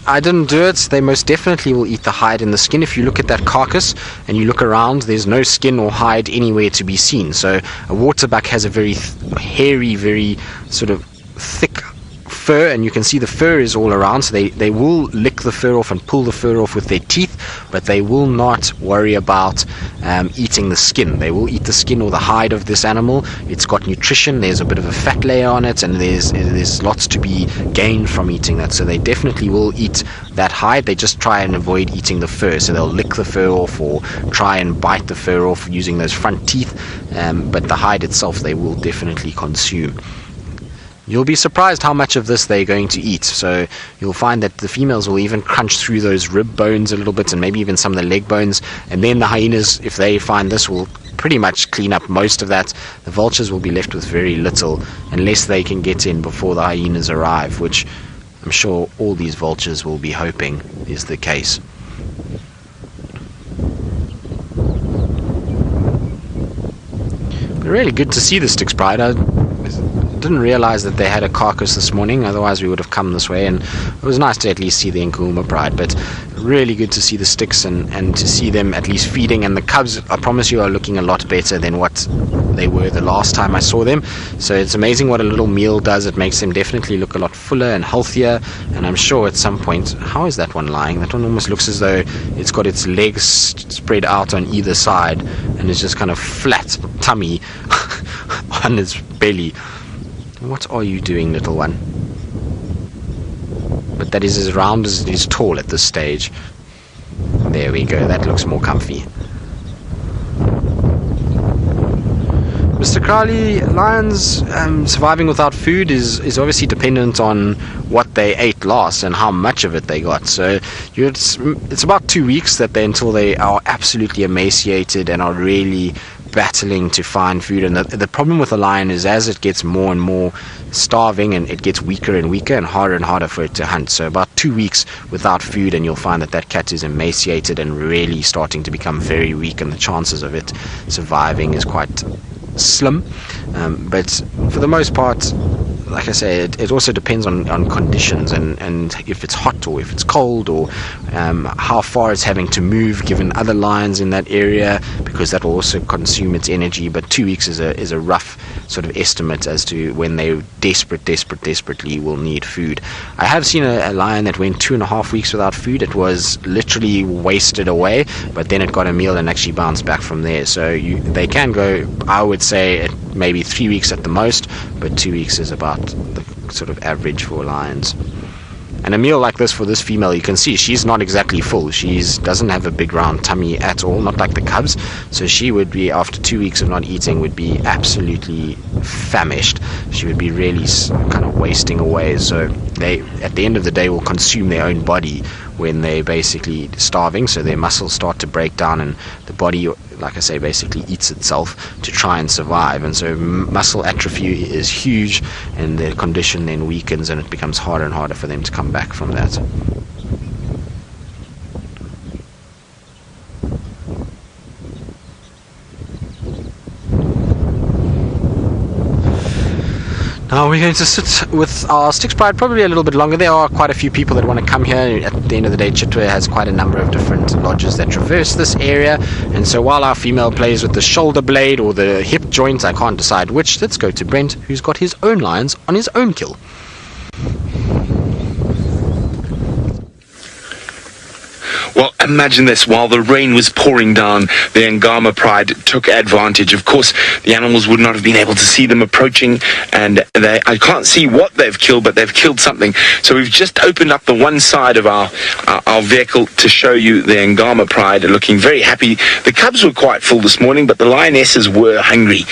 I didn't do it. They most definitely will eat the hide and the skin. If you look at that carcass and you look around, there's no skin or hide anywhere to be seen. So a waterbuck has a very hairy, very sort of thick fur, and you can see the fur is all around, so they will lick the fur off and pull the fur off with their teeth, but they will not worry about eating the skin. They will eat the skin or the hide of this animal. It's got nutrition, there's a bit of a fat layer on it, and there's lots to be gained from eating that, so they definitely will eat that hide. They just try and avoid eating the fur, so they'll lick the fur off or try and bite the fur off using those front teeth, but the hide itself they will definitely consume. You'll be surprised how much of this they're going to eat. So you'll find that the females will even crunch through those rib bones a little bit, and maybe even some of the leg bones, and then the hyenas, if they find this, will pretty much clean up most of that. The vultures will be left with very little unless they can get in before the hyenas arrive, which I'm sure all these vultures will be hoping is the case. Really good to see the Styx Pride. I didn't realize that they had a carcass this morning, otherwise we would have come this way, and it was nice to at least see the Angama Pride, but really good to see the Styx and to see them at least feeding, and the cubs, I promise you, are looking a lot better than what they were the last time I saw them. So it's amazing what a little meal does. It makes them definitely look a lot fuller and healthier, and I'm sure at some point, how is that one lying? That one almost looks as though it's got its legs spread out on either side and it's just kind of flat tummy on its belly. What are you doing, little one? But that is as round as it is tall at this stage. There we go, that looks more comfy. Mr. Crowley, lions surviving without food is obviously dependent on what they ate last and how much of it they got. So it's about 2 weeks until they are absolutely emaciated and are really battling to find food. And the problem with a lion is, as it gets more and more starving, and it gets weaker and weaker and harder for it to hunt. So about 2 weeks without food and you'll find that cat is emaciated and really starting to become very weak, and the chances of it surviving is quite slim. But for the most part, like I say, it also depends on conditions and if it's hot or if it's cold, or how far it's having to move given other lions in that area, because that will also consume its energy. But 2 weeks is a rough sort of estimate as to when they desperately will need food. I have seen a lion that went 2.5 weeks without food. It was literally wasted away, but then it got a meal and actually bounced back from there. So they can go, I would say, maybe 3 weeks at the most, but 2 weeks is about the sort of average for lions. And a meal like this for this female, you can see she's not exactly full. She doesn't have a big round tummy at all, not like the cubs. So she would be, after 2 weeks of not eating, would be absolutely famished. She would be really kind of wasting away. So they, at the end of the day, will consume their own body when they're basically starving. So their muscles start to break down, and the body, like I say, basically eats itself to try and survive. And so muscle atrophy is huge, and their condition then weakens, and it becomes harder and harder for them to come back from that. Now we're going to sit with our Styx Pride probably a little bit longer. There are quite a few people that want to come here. At the end of the day, Chitwa has quite a number of different lodges that traverse this area, and so while our female plays with the shoulder blade or the hip joint, I can't decide which, let's go to Brent, who's got his own lions on his own kill.
Well, imagine this. While the rain was pouring down, the Angama Pride took advantage. Of course, the animals would not have been able to see them approaching, and I can't see what they've killed, but they've killed something. So we've just opened up the one side of our vehicle to show you the Angama Pride looking very happy. The cubs were quite full this morning, but the lionesses were hungry.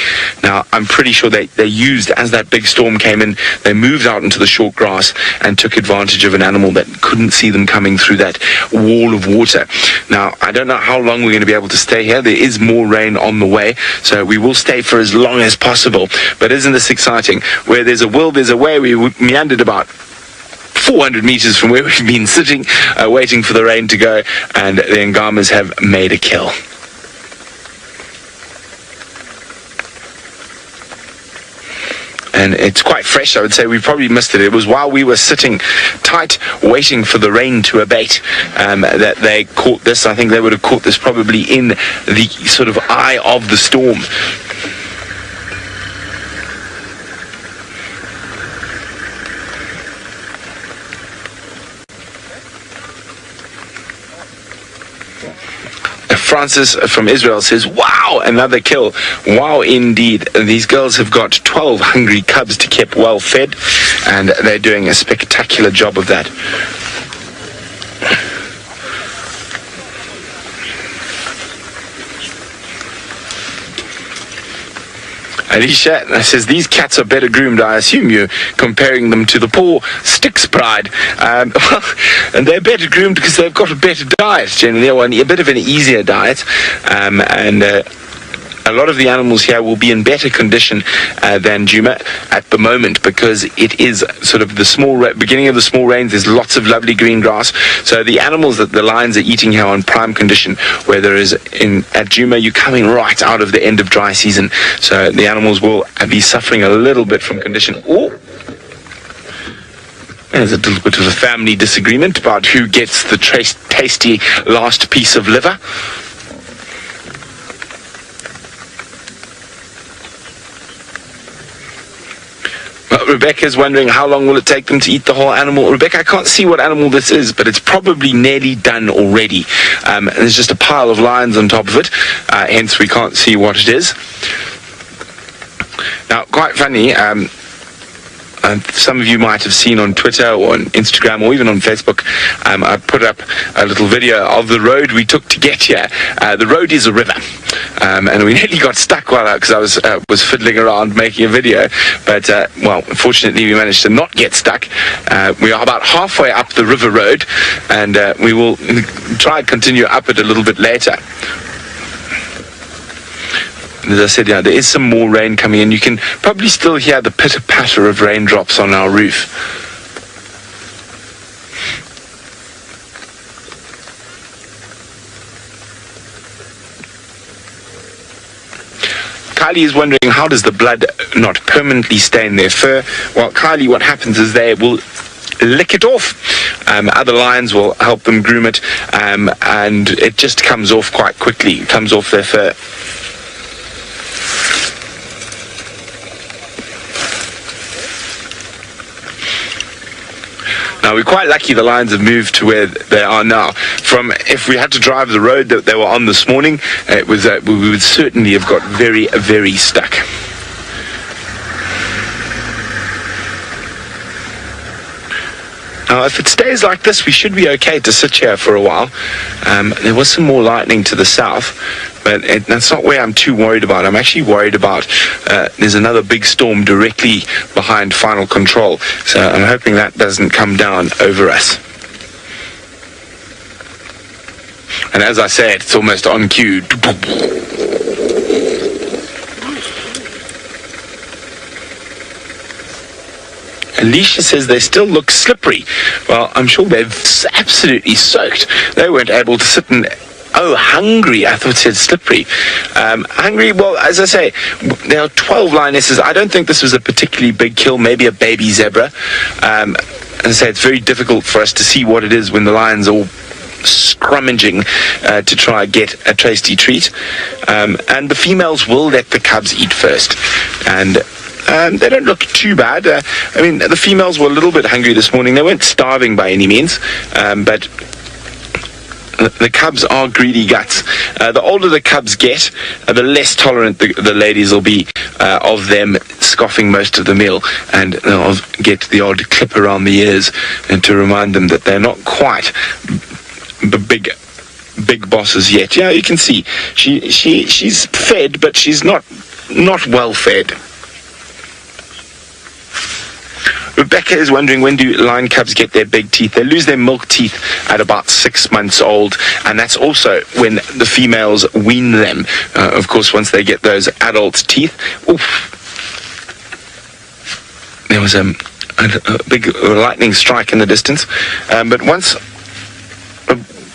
Now, I'm pretty sure they used, as that big storm came in, they moved out into the short grass and took advantage of an animal that couldn't see them coming through that wall of water. Now, I don't know how long we're going to be able to stay here. There is more rain on the way, so we will stay for as long as possible. But isn't this exciting? Where there's a will, there's a way. We meandered about 400 meters from where we've been sitting, waiting for the rain to go, and the Angamas have made a kill. And it's quite fresh, I would say. We probably missed it. It was while we were sitting tight, waiting for the rain to abate, that they caught this. I think they would have caught this probably in the sort of eye of the storm. Francis from Israel says, wow, another kill. Wow, indeed. These girls have got 12 hungry cubs to keep well fed, and they're doing a spectacular job of that. Alicia says, these cats are better groomed. I assume you're comparing them to the poor Styx Pride. And they're better groomed because they've got a better diet, generally, or a bit of an easier diet. A lot of the animals here will be in better condition than Djuma at the moment, because it is sort of the beginning of the small rains. There's lots of lovely green grass. So the animals that the lions are eating here are in prime condition, where there is at Djuma, you're coming right out of the end of dry season. So the animals will be suffering a little bit from condition. Oh, there's a little bit of a family disagreement about who gets the tasty last piece of liver. Rebecca's wondering how long will it take them to eat the whole animal. Rebecca, I can't see what animal this is, but it's probably nearly done already. And there's just a pile of lions on top of it, hence we can't see what it is. Now, quite funny, some of you might have seen on Twitter or on Instagram or even on Facebook, I put up a little video of the road we took to get here. The road is a river, and we nearly got stuck because I was fiddling around making a video, but well, fortunately we managed to not get stuck. We are about halfway up the river road, and we will try and continue up it a little bit later. As I said, there is some more rain coming in. You can probably still hear the pitter-patter of raindrops on our roof. Kylie is wondering, how does the blood not permanently stain their fur? Well, Kylie, what happens is they will lick it off. Other lions will help them groom it, and it just comes off quite quickly. It comes off their fur. Now, we're quite lucky the lions have moved to where they are now. If we had to drive the road that they were on this morning, we would certainly have got very, very stuck. Now, if it stays like this, we should be okay to sit here for a while. There was some more lightning to the south, but that's not where I'm too worried about. I'm actually worried about there's another big storm directly behind final control. So I'm hoping that doesn't come down over us. And as I said, it's almost on cue. Alicia says they still look slippery. Well, I'm sure they've absolutely soaked. They weren't able to sit and... Oh, hungry. I thought it said slippery. Hungry, well, as I say, there are 12 lionesses. I don't think this was a particularly big kill, maybe a baby zebra. As I say, it's very difficult for us to see what it is when the lions are all scrummaging to try and get a tasty treat. And the females will let the cubs eat first. And they don't look too bad. I mean, the females were a little bit hungry this morning. They weren't starving by any means, but the cubs are greedy guts. The older the cubs get, the less tolerant the ladies will be of them scoffing most of the meal, and they'll get the odd clip around the ears and to remind them that they're not quite the big bosses yet. Yeah, you can see she's fed, but she's not well fed. Rebecca is wondering, when do lion cubs get their big teeth? They lose their milk teeth at about 6 months old, and that's also when the females wean them. Of course, once they get those adult teeth, there was a big lightning strike in the distance. But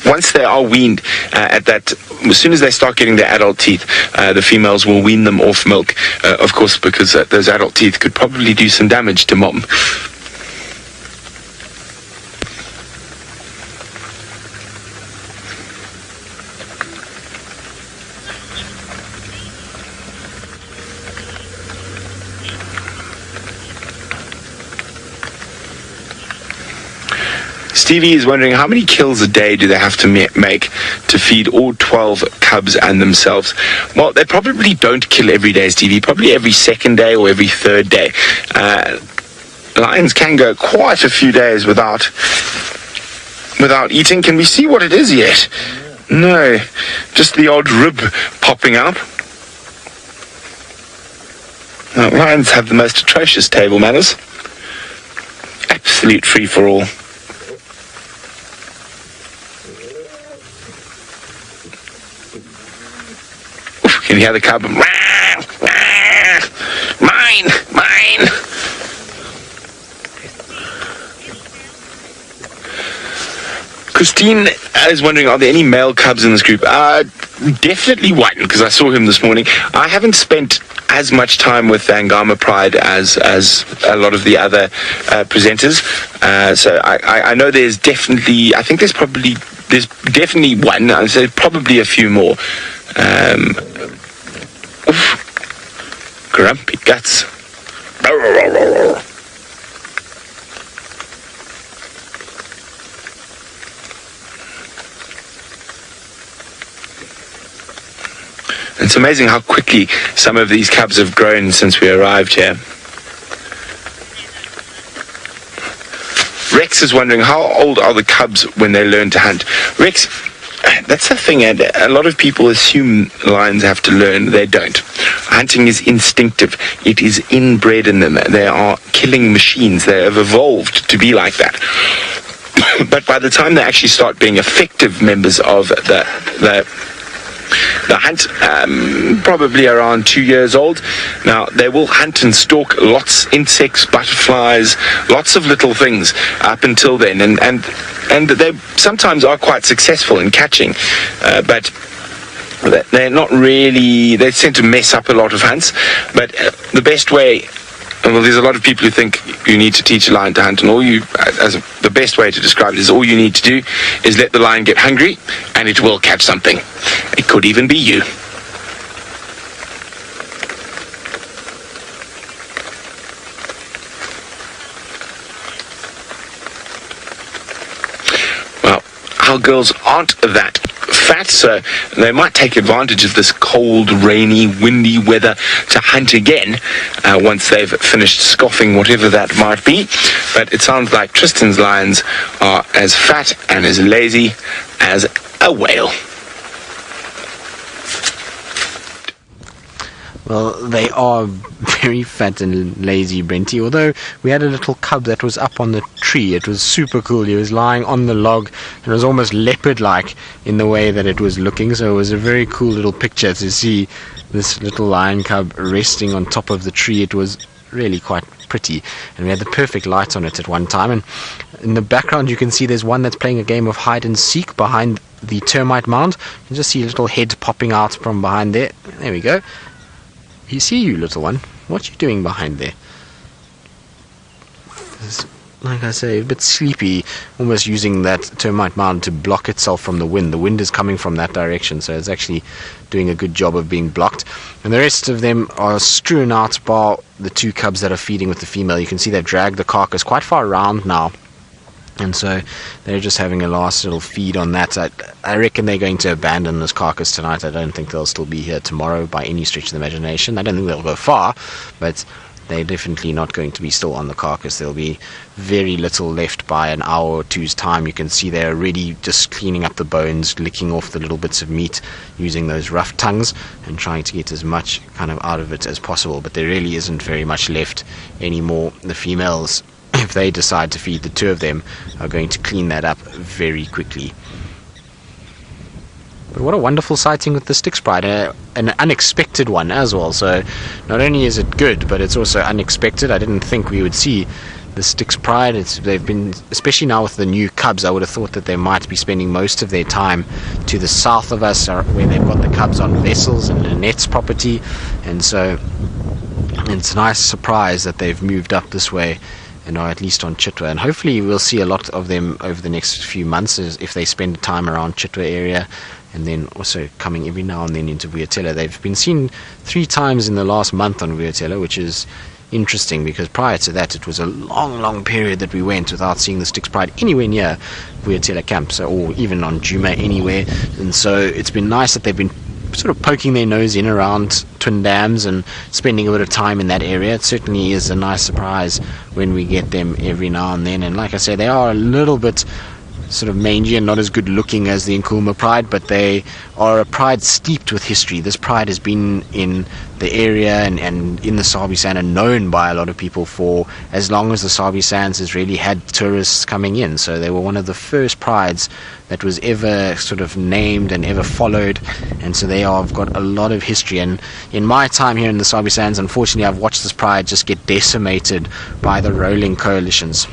once they are weaned, as soon as they start getting their adult teeth, the females will wean them off milk, of course, because those adult teeth could probably do some damage to mom. Stevie is wondering how many kills a day do they have to make to feed all 12 cubs and themselves. Well, they probably don't kill every day, Stevie. Probably every second day or every third day. Lions can go quite a few days without eating. Can we see what it is yet? No, just the odd rib popping up. Lions have the most atrocious table manners. Absolute free-for-all. Can you hear the cub? Mine! Mine! Christine is wondering, are there any male cubs in this group? Definitely one, because I saw him this morning. I haven't spent as much time with Angama Pride as a lot of the other presenters. So I know there's definitely, I think there's definitely one. I'd say probably a few more. Grumpy guts. It's amazing how quickly some of these cubs have grown since we arrived here. Rex is wondering, how old are the cubs when they learn to hunt? Rex, that's the thing, and a lot of people assume lions have to learn. They don't. Hunting is instinctive. It is inbred in them. They are killing machines. They have evolved to be like that. But by the time they actually start being effective members of the hunt, probably around 2 years old. Now, they will hunt and stalk lots, insects, butterflies, lots of little things up until then, and they sometimes are quite successful in catching, but they're not really, they tend to mess up a lot of hunts. But the best way, well, there's a lot of people who think you need to teach a lion to hunt, and the best way to describe it is all you need to do is let the lion get hungry, and it will catch something. It could even be you. Well, our girls aren't that fat, so they might take advantage of this cold, rainy, windy weather to hunt again once they've finished scoffing whatever that might be. But it sounds like Tristan's lions are as fat and as lazy as a whale.
Well, they are very fat and lazy, Brenty. Although we had a little cub that was up on the tree. It was super cool. He was lying on the log and it was almost leopard-like in the way that it was looking. So it was a very cool little picture to see this little lion cub resting on top of the tree. It was really quite pretty, and we had the perfect light on it at one time. And in the background you can see there's one that's playing a game of hide and seek behind the termite mound. You can just see a little head popping out from behind there. There we go. You see, you little one. What you doing behind there? It's, like I say, a bit sleepy, almost using that termite mound to block itself from the wind. The wind is coming from that direction, so it's actually doing a good job of being blocked. And the rest of them are strewn out, bar the two cubs that are feeding with the female. You can see they've dragged the carcass quite far around now, and so they're just having a last little feed on that. I reckon they're going to abandon this carcass tonight. I don't think they'll still be here tomorrow by any stretch of the imagination. I don't think they'll go far, but they're definitely not going to be still on the carcass. There'll be very little left by an hour or two's time. You can see they're already just cleaning up the bones, licking off the little bits of meat, using those rough tongues and trying to get as much kind of out of it as possible. But there really isn't very much left anymore. The females, if they decide to feed the two of them, are going to clean that up very quickly. But what a wonderful sighting with the Styx Pride, an unexpected one as well. So not only is it good, but it's also unexpected. I didn't think we would see the Styx Pride. They've been, especially now with the new cubs, I would have thought that they might be spending most of their time to the south of us, where they've got the cubs on vessels and Lynette's property. And so it's a nice surprise that they've moved up this way and are at least on Chitwa, and hopefully we'll see a lot of them over the next few months if they spend time around Chitwa area, and then also coming every now and then into Vuyatela. They've been seen 3 times in the last month on Vuyatela, which is interesting, because prior to that it was a long period that we went without seeing the Styx Pride anywhere near Vuyatela camp, or even on Djuma anywhere. And so it's been nice that they've been sort of poking their nose in around Twin Dams and spending a bit of time in that area. It certainly is a nice surprise when we get them every now and then. And like I say, they are a little bit sort of mangy and not as good looking as the Nkulma Pride, but they are a pride steeped with history. This pride has been in the area and in the Sabi Sand and known by a lot of people for as long as the Sabi Sands has really had tourists coming in. So they were one of the first prides that was ever sort of named and ever followed, and so they have got a lot of history. And in my time here in the Sabi Sands, unfortunately, I've watched this pride just get decimated by the rolling coalitions.